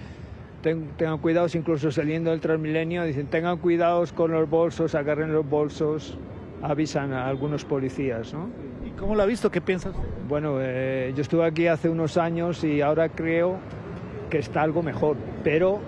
tengan cuidados, incluso saliendo del Transmilenio, dicen tengan cuidados con los bolsos, agarren los bolsos, avisan a algunos policías, ¿no? ¿Y cómo lo ha visto? ¿Qué piensas? Bueno, yo estuve aquí hace unos años y ahora creo que está algo mejor, pero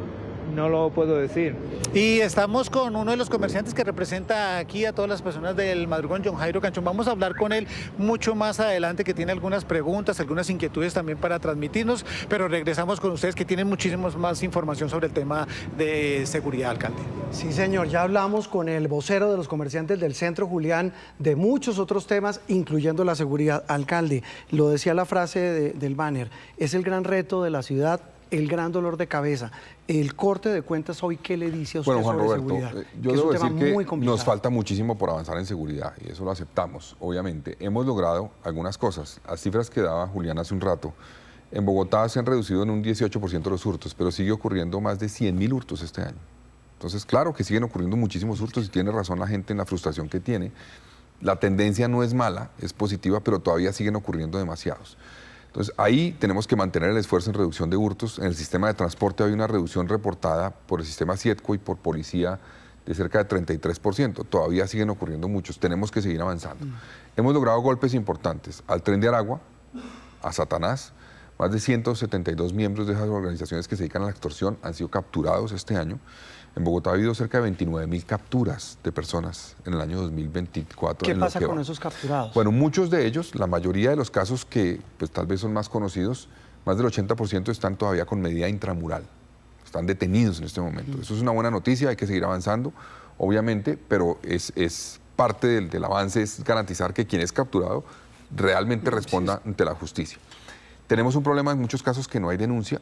no lo puedo decir. Y estamos con uno de los comerciantes que representa aquí a todas las personas del Madrugón, John Jairo Canchón. Vamos a hablar con él mucho más adelante, que tiene algunas preguntas, algunas inquietudes también para transmitirnos, pero regresamos con ustedes que tienen muchísima más información sobre el tema de seguridad, alcalde. Sí, señor, ya hablamos con el vocero de los comerciantes del centro, Julián, de muchos otros temas, incluyendo la seguridad. Alcalde, lo decía la frase del banner, es el gran reto de la ciudad el gran dolor de cabeza. El corte de cuentas hoy, ¿qué le dice a usted Bueno, Juan sobre Roberto, seguridad? yo Que es debo un tema decir muy que complicado. nos falta muchísimo por avanzar en seguridad y eso lo aceptamos, obviamente. Hemos logrado algunas cosas. Las cifras que daba Julián hace un rato, en Bogotá se han reducido en un 18% los hurtos, pero sigue ocurriendo más de 100.000 hurtos este año. Entonces, claro que siguen ocurriendo muchísimos hurtos y tiene razón la gente en la frustración que tiene. La tendencia no es mala, es positiva, pero todavía siguen ocurriendo demasiados. Entonces, ahí tenemos que mantener el esfuerzo en reducción de hurtos. En el sistema de transporte hay una reducción reportada por el sistema Sietco y por policía de cerca de 33%. Todavía siguen ocurriendo muchos. Tenemos que seguir avanzando. Hemos logrado golpes importantes al Tren de Aragua, a Satanás. Más de 172 miembros de esas organizaciones que se dedican a la extorsión han sido capturados este año. En Bogotá ha habido cerca de 29.000 capturas de personas en el año 2024. ¿Qué pasa con esos capturados? Bueno, muchos de ellos, la mayoría de los casos que pues, tal vez son más conocidos, más del 80% están todavía con medida intramural. Están detenidos en este momento. Eso es una buena noticia, hay que seguir avanzando, obviamente, pero es parte del avance, es garantizar que quien es capturado realmente responda ante la justicia. Tenemos un problema en muchos casos que no hay denuncia.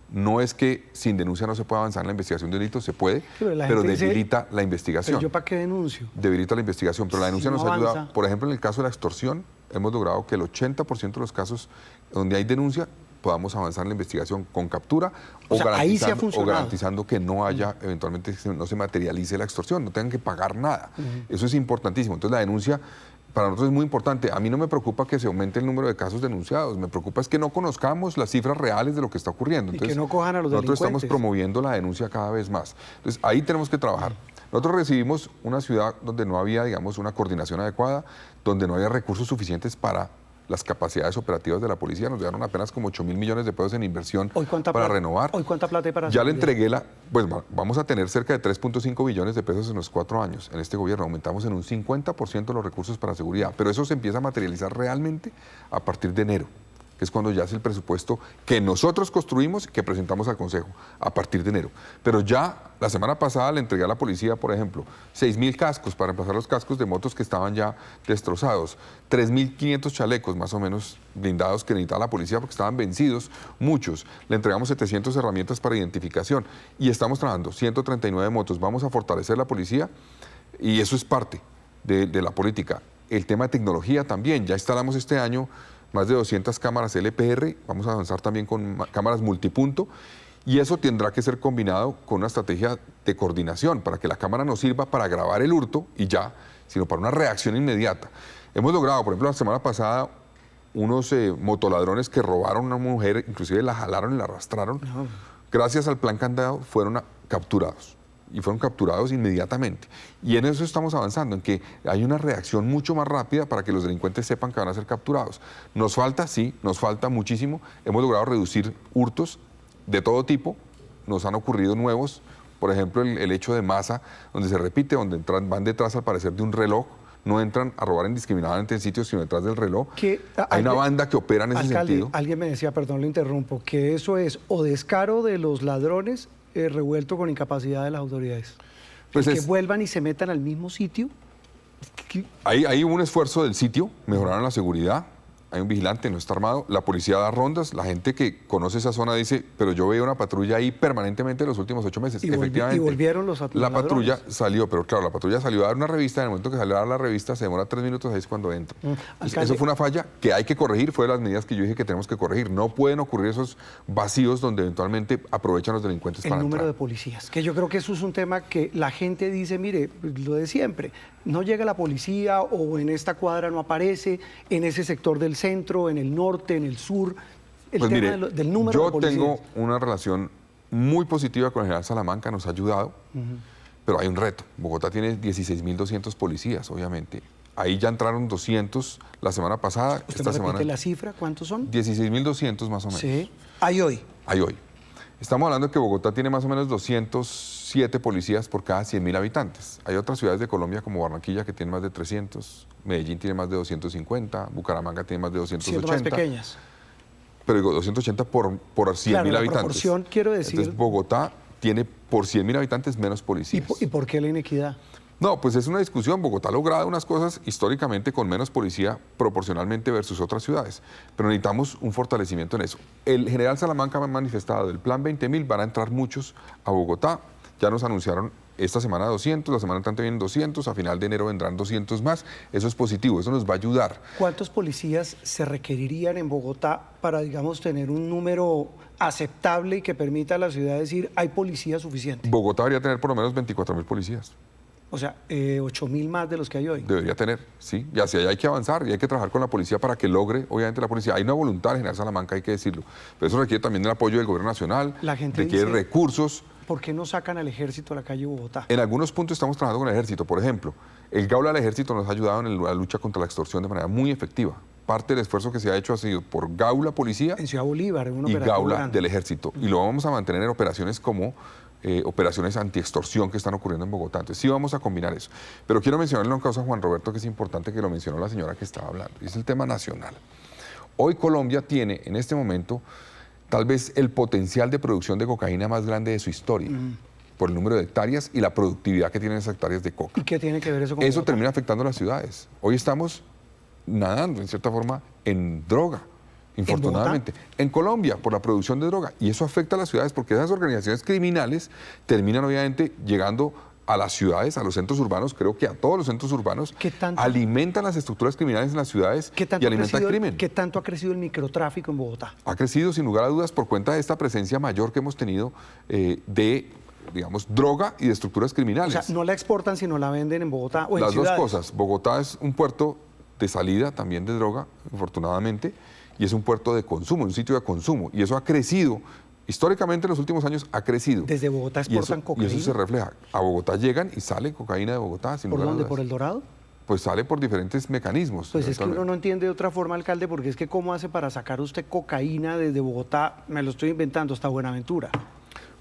No es que sin denuncia no se pueda avanzar en la investigación de delitos, se puede, pero debilita la investigación. ¿Pero yo para qué denuncio? Debilita la investigación, pero la denuncia nos ayuda. Por ejemplo, en el caso de la extorsión, hemos logrado que el 80% de los casos donde hay denuncia podamos avanzar en la investigación con captura o garantizando que no haya, eventualmente no se materialice la extorsión, no tengan que pagar nada. Eso es importantísimo. Entonces la denuncia para nosotros es muy importante. A mí no me preocupa que se aumente el número de casos denunciados, me preocupa es que no conozcamos las cifras reales de lo que está ocurriendo. Entonces, y que no cojan a los delincuentes. Nosotros estamos promoviendo la denuncia cada vez más. Entonces ahí tenemos que trabajar. Nosotros recibimos una ciudad donde no había, digamos, una coordinación adecuada, donde no había recursos suficientes para las capacidades operativas de la policía. Nos dieron apenas como 8.000 millones de pesos en inversión para renovar. ¿Hoy cuánta plata hay para Ya le entregué pues vamos a tener cerca de 3.5 billones de pesos en los 4 años en este gobierno. Aumentamos en un 50% los recursos para seguridad, pero eso se empieza a materializar realmente a partir de enero, que es cuando ya es el presupuesto que nosotros construimos y que presentamos al Consejo a partir de enero. Pero ya la semana pasada le entregué a la policía, por ejemplo, 6.000 cascos para reemplazar los cascos de motos que estaban ya destrozados, 3.500 chalecos más o menos blindados que necesitaba la policía porque estaban vencidos, muchos. Le entregamos 700 herramientas para identificación y estamos trabajando 139 motos. Vamos a fortalecer la policía y eso es parte de la política. El tema de tecnología también. Ya instalamos este año más de 200 cámaras LPR, vamos a avanzar también con cámaras multipunto y eso tendrá que ser combinado con una estrategia de coordinación para que la cámara no sirva para grabar el hurto y ya, sino para una reacción inmediata. Hemos logrado, por ejemplo, la semana pasada, unos motoladrones que robaron a una mujer, inclusive la jalaron y la arrastraron. Gracias al plan Candado fueron capturados. Y fueron capturados inmediatamente. Y en eso estamos avanzando, en que hay una reacción mucho más rápida para que los delincuentes sepan que van a ser capturados. Nos falta, sí, nos falta muchísimo. Hemos logrado reducir hurtos de todo tipo. Nos han ocurrido nuevos. Por ejemplo, el hecho de masa, donde se repite, donde van detrás al parecer de un reloj. No entran a robar indiscriminadamente en sitios, sino detrás del reloj. Hay una banda que opera en ese sentido. Alguien me decía, perdón, lo interrumpo, que eso es o descaro de los ladrones revuelto con incapacidad de las autoridades. Pues que vuelvan y se metan al mismo sitio. Hay un esfuerzo del sitio, mejoraron la seguridad, hay un vigilante, no está armado, la policía da rondas, la gente que conoce esa zona dice, pero yo veo una patrulla ahí permanentemente los últimos 8 meses. Efectivamente. Y volvieron los La patrulla salió, pero claro, la patrulla salió a dar una revista, en el momento que salió a dar la revista se demora 3 minutos, ahí es cuando entra. Eso fue una falla que hay que corregir, fue de las medidas que yo dije que tenemos que corregir. No pueden ocurrir esos vacíos donde eventualmente aprovechan los delincuentes para entrar. El número de policías, que yo creo que eso es un tema que la gente dice, mire, lo de siempre, no llega la policía o en esta cuadra no aparece, en ese sector del centro, en el norte, en el sur, el pues tema mire, del número de policías. Yo tengo una relación muy positiva con el general Salamanca, nos ha ayudado, pero hay un reto. Bogotá tiene 16.200 policías, obviamente. Ahí ya entraron 200 la semana pasada. ¿Usted me repite la cifra? ¿Cuántos son? 16.200 más o menos. Sí. ¿Hay hoy? Hay hoy. Estamos hablando de que Bogotá tiene más o menos 207 policías por cada 100.000 habitantes. Hay otras ciudades de Colombia como Barranquilla que tienen más de 300, Medellín tiene más de 250, Bucaramanga tiene más de 280. Siendo más pequeñas. Pero digo, 280 por 100.000 habitantes. Proporción, quiero decir. Entonces Bogotá tiene por 100.000 habitantes menos policías. ¿Y por qué la inequidad? No, pues es una discusión. Bogotá ha logrado unas cosas históricamente con menos policía proporcionalmente versus otras ciudades, pero necesitamos un fortalecimiento en eso. El general Salamanca me ha manifestado, del plan 20.000 van a entrar muchos a Bogotá, ya nos anunciaron esta semana 200, la semana entrante vienen 200, a final de enero vendrán 200 más, eso es positivo, eso nos va a ayudar. ¿Cuántos policías se requerirían en Bogotá para, digamos, tener un número aceptable y que permita a la ciudad decir hay policía suficiente? Bogotá debería tener por lo menos 24.000 policías. O sea, 8.000 más de los que hay hoy. Debería tener, sí. Y hacia allá hay que avanzar y hay que trabajar con la policía para que logre, obviamente, la policía. Hay una voluntad del general Salamanca, hay que decirlo. Pero eso requiere también el apoyo del gobierno nacional, La gente requiere dice, recursos. ¿Por qué no sacan al ejército a la calle Bogotá? En algunos puntos estamos trabajando con el ejército. Por ejemplo, el Gaula del ejército nos ha ayudado en la lucha contra la extorsión de manera muy efectiva. Parte del esfuerzo que se ha hecho ha sido por Gaula Policía en Ciudad Bolívar, en un y Gaula grande del ejército. Y lo vamos a mantener en operaciones como operaciones antiextorsión que están ocurriendo en Bogotá. Entonces sí vamos a combinar eso. Pero quiero mencionarle una cosa a Juan Roberto que es importante, que lo mencionó la señora que estaba hablando. Y es el tema nacional. Hoy Colombia tiene en este momento tal vez el potencial de producción de cocaína más grande de su historia. Por el número de hectáreas y la productividad que tienen esas hectáreas de coca. ¿Y qué tiene que ver eso con Eso Bogotá? termina afectando a las ciudades. Hoy estamos nadando, en cierta forma, en droga, infortunadamente. ¿En Colombia, por la producción de droga. Y eso afecta a las ciudades porque esas organizaciones criminales terminan, obviamente, llegando a las ciudades, a los centros urbanos, creo que a todos los centros urbanos, alimentan las estructuras criminales en las ciudades y alimentan el crimen. ¿Qué tanto ha crecido el microtráfico en Bogotá? Ha crecido, sin lugar a dudas, por cuenta de esta presencia mayor que hemos tenido de, digamos, droga y de estructuras criminales. O sea, no la exportan, sino la venden en Bogotá o en Las dos ciudades. cosas. Bogotá es un puerto de salida también de droga, afortunadamente, y es un puerto de consumo, un sitio de consumo. Y eso ha crecido, históricamente en los últimos años ha crecido. Desde Bogotá exportan cocaína. Y eso se refleja. A Bogotá llegan y sale cocaína de Bogotá, sin ¿Por lugar a dónde? dudas. ¿Por el Dorado? Pues sale por diferentes mecanismos. Pues es que uno no entiende de otra forma, alcalde, porque es que ¿cómo hace para sacar usted cocaína desde Bogotá? Me lo estoy inventando, hasta Buenaventura.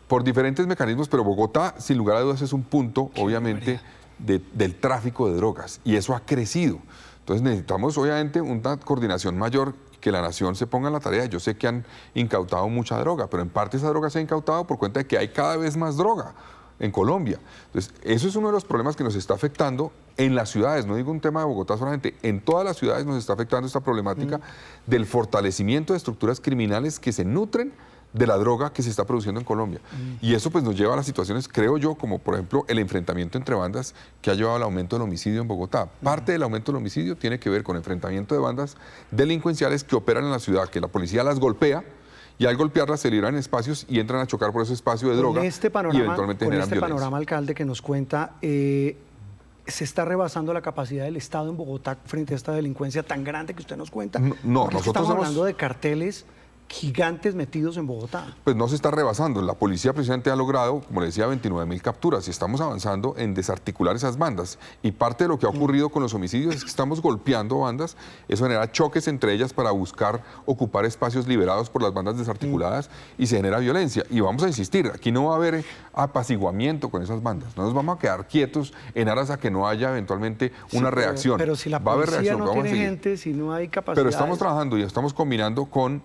Por diferentes mecanismos, pero Bogotá, sin lugar a dudas, es un punto, obviamente, del tráfico de drogas. Y eso ha crecido. Entonces necesitamos, obviamente, una coordinación mayor, que la nación se ponga en la tarea. Yo sé que han incautado mucha droga, pero en parte esa droga se ha incautado por cuenta de que hay cada vez más droga en Colombia. Entonces, eso es uno de los problemas que nos está afectando en las ciudades. No digo un tema de Bogotá solamente, en todas las ciudades nos está afectando esta problemática del fortalecimiento de estructuras criminales que se nutren de la droga que se está produciendo en Colombia. Y eso pues nos lleva a las situaciones, creo yo, como por ejemplo el enfrentamiento entre bandas que ha llevado al aumento del homicidio en Bogotá. Parte del aumento del homicidio tiene que ver con enfrentamiento de bandas delincuenciales que operan en la ciudad, que la policía las golpea y al golpearlas se liberan espacios y entran a chocar por ese espacio de droga y eventualmente generan violencia. Panorama, alcalde, que nos cuenta, se está rebasando la capacidad del Estado en Bogotá frente a esta delincuencia tan grande que usted nos cuenta. No, nosotros estamos hablando de carteles gigantes metidos en Bogotá. Pues no se está rebasando. La policía precisamente ha logrado, como le decía, 29.000 capturas y estamos avanzando en desarticular esas bandas. Y parte de lo que ha ocurrido con los homicidios es que estamos golpeando bandas. Eso genera choques entre ellas para buscar ocupar espacios liberados por las bandas desarticuladas y se genera violencia. Y vamos a insistir, aquí no va a haber apaciguamiento con esas bandas. No nos vamos a quedar quietos en aras a que no haya eventualmente una reacción. Pero si la va a haber policía reacción, no vamos tiene a seguir. gente, si no hay capacidad. Pero estamos trabajando y estamos combinando con...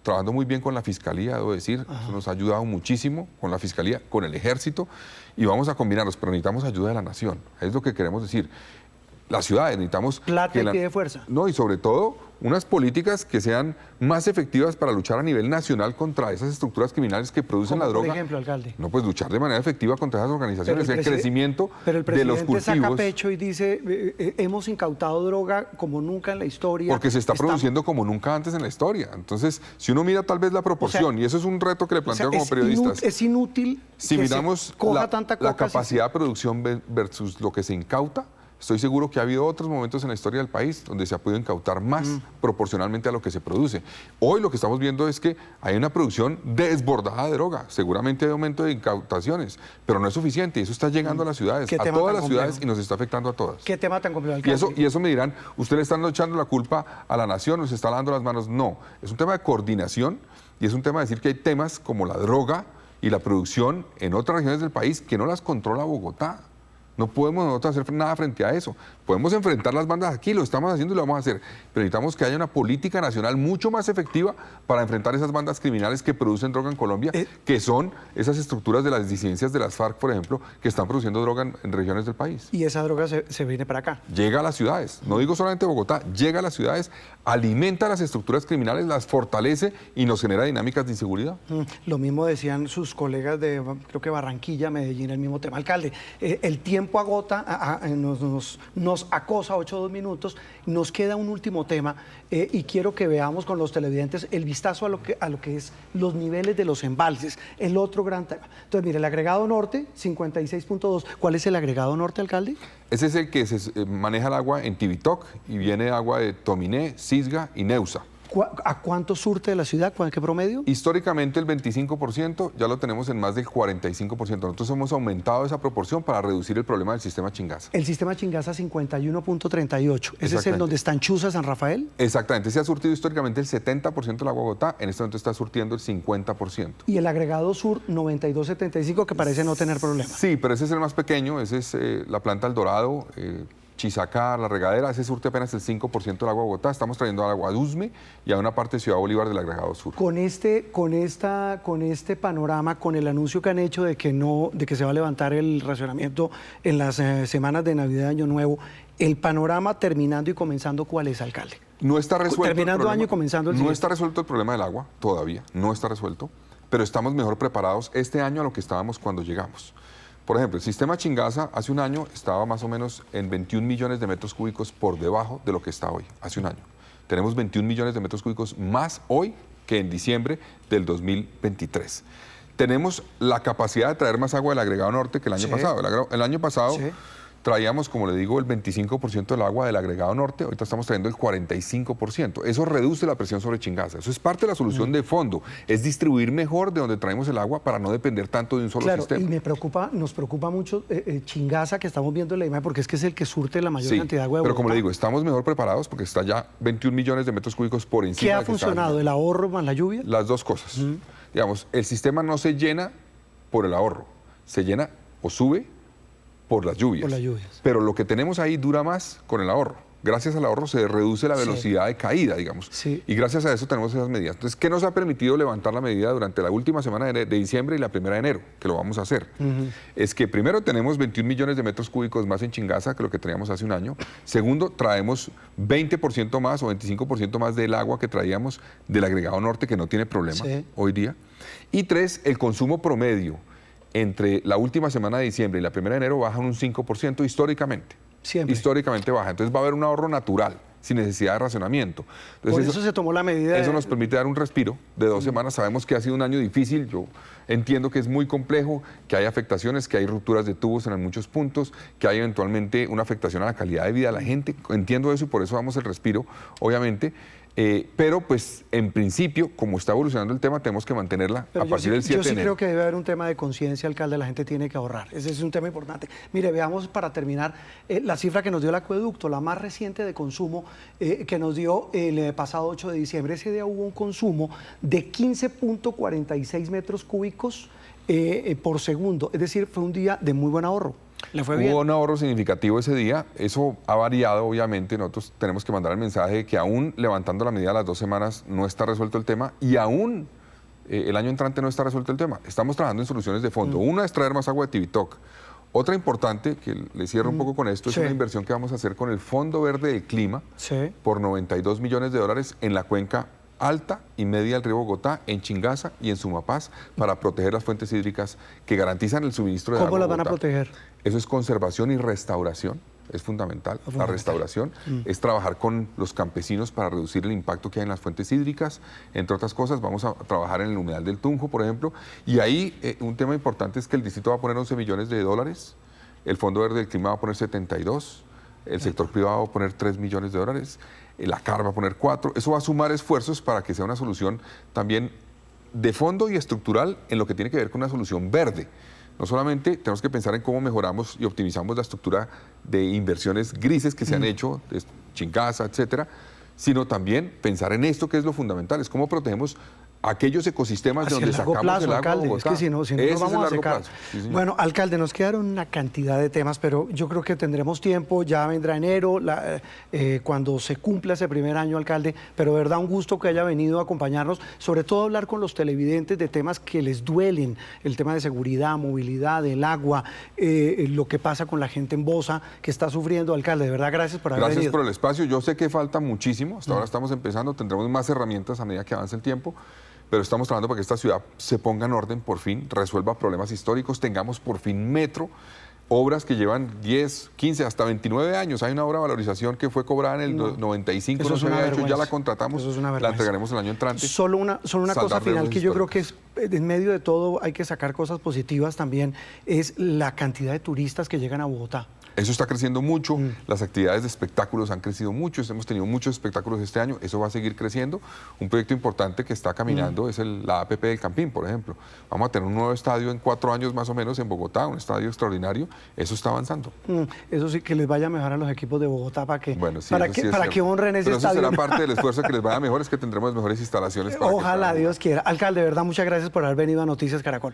trabajando muy bien con la Fiscalía, debo decir, eso nos ha ayudado muchísimo con la Fiscalía, con el Ejército, y vamos a combinarlos, pero necesitamos ayuda de la nación, es lo que queremos decir. Las ciudades necesitamos... Plata y pie de fuerza. No, y sobre todo unas políticas que sean más efectivas para luchar a nivel nacional contra esas estructuras criminales que producen la droga. Por ejemplo, alcalde. No, pues luchar de manera efectiva contra esas organizaciones, el crecimiento pero el de los presidente saca cultivos. pecho y dice, hemos incautado droga como nunca en la historia. Porque se está produciendo como nunca antes en la historia. Entonces, si uno mira tal vez la proporción, y eso es un reto que le planteo como periodistas. Es inútil si que miramos se coja tanta coca la capacidad de producción versus lo que se incauta, estoy seguro que ha habido otros momentos en la historia del país donde se ha podido incautar más proporcionalmente a lo que se produce. Hoy lo que estamos viendo es que hay una producción desbordada de droga. Seguramente hay aumento de incautaciones, pero no es suficiente. Y eso está llegando a las ciudades, a todas las ciudades y nos está afectando a todas. ¿Qué tema tan complejo, alcalde? Y eso me dirán, ¿usted le están echando la culpa a la nación o se está lavando las manos? No, es un tema de coordinación y es un tema de decir que hay temas como la droga y la producción en otras regiones del país que no las controla Bogotá. No podemos nosotros hacer nada frente a eso. Podemos enfrentar las bandas aquí, lo estamos haciendo y lo vamos a hacer. Pero necesitamos que haya una política nacional mucho más efectiva para enfrentar esas bandas criminales que producen droga en Colombia, que son esas estructuras de las disidencias de las FARC, por ejemplo, que están produciendo droga en regiones del país. Y esa droga se viene para acá. Llega a las ciudades, no digo solamente Bogotá, llega a las ciudades, alimenta las estructuras criminales, las fortalece y nos genera dinámicas de inseguridad. Lo mismo decían sus colegas de, creo que Barranquilla, Medellín, el mismo tema. Alcalde, el tiempo agota, nos acosa 8 minutos, nos queda un último tema y quiero que veamos con los televidentes el vistazo a lo que es los niveles de los embalses, el otro gran tema. Entonces, mire, el agregado norte, 56.2. ¿Cuál es el agregado norte, alcalde? Ese es el que se maneja el agua en Tibitoc y viene agua de Tominé, Cisga y Neusa. ¿A cuánto surte de la ciudad? ¿Qué promedio? Históricamente el 25%, ya lo tenemos en más del 45%. Nosotros hemos aumentado esa proporción para reducir el problema del sistema Chingaza. El sistema Chingaza 51.38. ¿Ese es el donde están Chuza, San Rafael? Exactamente. Se ha surtido históricamente el 70% del agua de Bogotá, en este momento está surtiendo el 50%. Y el agregado sur 92.75, que parece no tener problemas. Sí, pero ese es el más pequeño, ese es la planta El Dorado, Chizacá, La Regadera, ese surte apenas el 5% del agua de Bogotá. Estamos trayendo agua a Usme y a una parte de Ciudad Bolívar del agregado sur. Con este panorama, con el anuncio que han hecho de que se va a levantar el racionamiento en las semanas de Navidad y Año Nuevo, el panorama terminando y comenzando, ¿cuál es, alcalde? No está resuelto. Terminando año y comenzando el No siguiente. está resuelto el problema del agua, todavía, no está resuelto, pero estamos mejor preparados este año a lo que estábamos cuando llegamos. Por ejemplo, el sistema Chingaza hace un año estaba más o menos en 21 millones de metros cúbicos por debajo de lo que está hoy, hace un año. Tenemos 21 millones de metros cúbicos más hoy que en diciembre del 2023. Tenemos la capacidad de traer más agua del agregado norte que el año pasado. El año pasado traíamos, como le digo, el 25% del agua del agregado norte, ahorita estamos trayendo el 45%. Eso reduce la presión sobre Chingaza. Eso es parte de la solución de fondo, es distribuir mejor de donde traemos el agua para no depender tanto de un solo sistema. Y nos preocupa mucho Chingaza, que estamos viendo en la imagen, porque es que es el que surte la mayor cantidad de agua de pero Bogotá. como le digo, estamos mejor preparados porque está ya 21 millones de metros cúbicos por encima. ¿Qué ha funcionado? ¿El ahorro más la lluvia? Las dos cosas. Digamos, el sistema no se llena por el ahorro, se llena o sube por las lluvias. Pero lo que tenemos ahí dura más con el ahorro. Gracias al ahorro se reduce la velocidad de caída, digamos. Y gracias a eso tenemos esas medidas. Entonces, ¿qué nos ha permitido levantar la medida durante la última semana de diciembre y la primera de enero? Que lo vamos a hacer. Es que primero tenemos 21 millones de metros cúbicos más en Chingaza que lo que teníamos hace un año. Segundo, traemos 20% más o 25% más del agua que traíamos del agregado norte, que no tiene problema hoy día. Y tres, el consumo promedio entre la última semana de diciembre y la primera de enero baja un 5% históricamente. Siempre. Históricamente baja. Entonces va a haber un ahorro natural, sin necesidad de racionamiento. Entonces, Por eso se tomó la medida. Eso nos permite dar un respiro de 2 semanas. Sabemos que ha sido un año difícil. Yo entiendo que es muy complejo, que hay afectaciones, que hay rupturas de tubos en muchos puntos, que hay eventualmente una afectación a la calidad de vida de la gente. Entiendo eso y por eso damos el respiro, obviamente. Pero pues en principio, como está evolucionando el tema, tenemos que mantenerla a partir del 7 de enero. Yo sí creo que debe haber un tema de conciencia, alcalde, la gente tiene que ahorrar. Ese es un tema importante. Mire, veamos para terminar la cifra que nos dio el acueducto, la más reciente de consumo que nos dio el pasado 8 de diciembre. Ese día hubo un consumo de 15.46 metros cúbicos por segundo. Es decir, fue un día de muy buen ahorro. ¿Le fue bien? Hubo un ahorro significativo ese día, eso ha variado obviamente, nosotros tenemos que mandar el mensaje de que aún levantando la medida a las 2 semanas no está resuelto el tema y aún el año entrante no está resuelto el tema. Estamos trabajando en soluciones de fondo. Una es traer más agua de Tibitoc. Otra importante, que le cierro un poco con esto, es una inversión que vamos a hacer con el Fondo Verde del Clima por $92 millones en la cuenca alta y media del río Bogotá, en Chingaza y en Sumapaz, para proteger las fuentes hídricas que garantizan el suministro de agua. ¿Cómo las van a proteger? Eso es conservación y restauración, es fundamental. La restauración es trabajar con los campesinos para reducir el impacto que hay en las fuentes hídricas, entre otras cosas. Vamos a trabajar en el humedal del Tunjo, por ejemplo, y ahí un tema importante es que el distrito va a poner $11 millones, el Fondo Verde del Clima va a poner 72, el sector privado va a poner $3 millones, la CAR va a poner 4. Eso va a sumar esfuerzos para que sea una solución también de fondo y estructural en lo que tiene que ver con una solución verde. No solamente tenemos que pensar en cómo mejoramos y optimizamos la estructura de inversiones grises que se han hecho, de Chingaza, etcétera, sino también pensar en esto que es lo fundamental, es cómo protegemos aquellos ecosistemas de Hacia donde el largo sacamos plazo, el agua de alcalde, Bogotá. es que si no, Ese nos es el vamos a largo secar. plazo, sí, señor. Bueno, alcalde, nos quedaron una cantidad de temas, pero yo creo que tendremos tiempo, ya vendrá enero, cuando se cumpla ese primer año, alcalde, pero de verdad un gusto que haya venido a acompañarnos, sobre todo hablar con los televidentes de temas que les duelen, el tema de seguridad, movilidad, el agua, lo que pasa con la gente en Bosa, que está sufriendo, alcalde, de verdad, gracias por haber Gracias venido. por el espacio. Yo sé que falta muchísimo, hasta ahora estamos empezando, tendremos más herramientas a medida que avance el tiempo, pero estamos trabajando para que esta ciudad se ponga en orden por fin, resuelva problemas históricos, tengamos por fin metro, obras que llevan 10, 15, hasta 29 años. Hay una obra de valorización que fue cobrada en el 95, Eso no es se una había hecho, ya vergüenza. la contratamos, Eso es una la vergüenza. entregaremos el año entrante. Solo una cosa Saldar final deudas que yo creo que históricas. es, en medio de todo hay que sacar cosas positivas también, es la cantidad de turistas que llegan a Bogotá. Eso está creciendo mucho, las actividades de espectáculos han crecido mucho, hemos tenido muchos espectáculos este año, eso va a seguir creciendo. Un proyecto importante que está caminando es la APP del Campín, por ejemplo. Vamos a tener un nuevo estadio en 4 años más o menos en Bogotá, un estadio extraordinario, eso está avanzando. Eso sí, que les vaya mejor a los equipos de Bogotá para que, Bueno, sí, para eso que, sí es para cierto. que honren ese Pero eso estadio. será parte del esfuerzo que les vaya mejor, es que tendremos mejores instalaciones. Para que Ojalá, puedan- Dios quiera. Alcalde, de verdad, muchas gracias por haber venido a Noticias Caracol.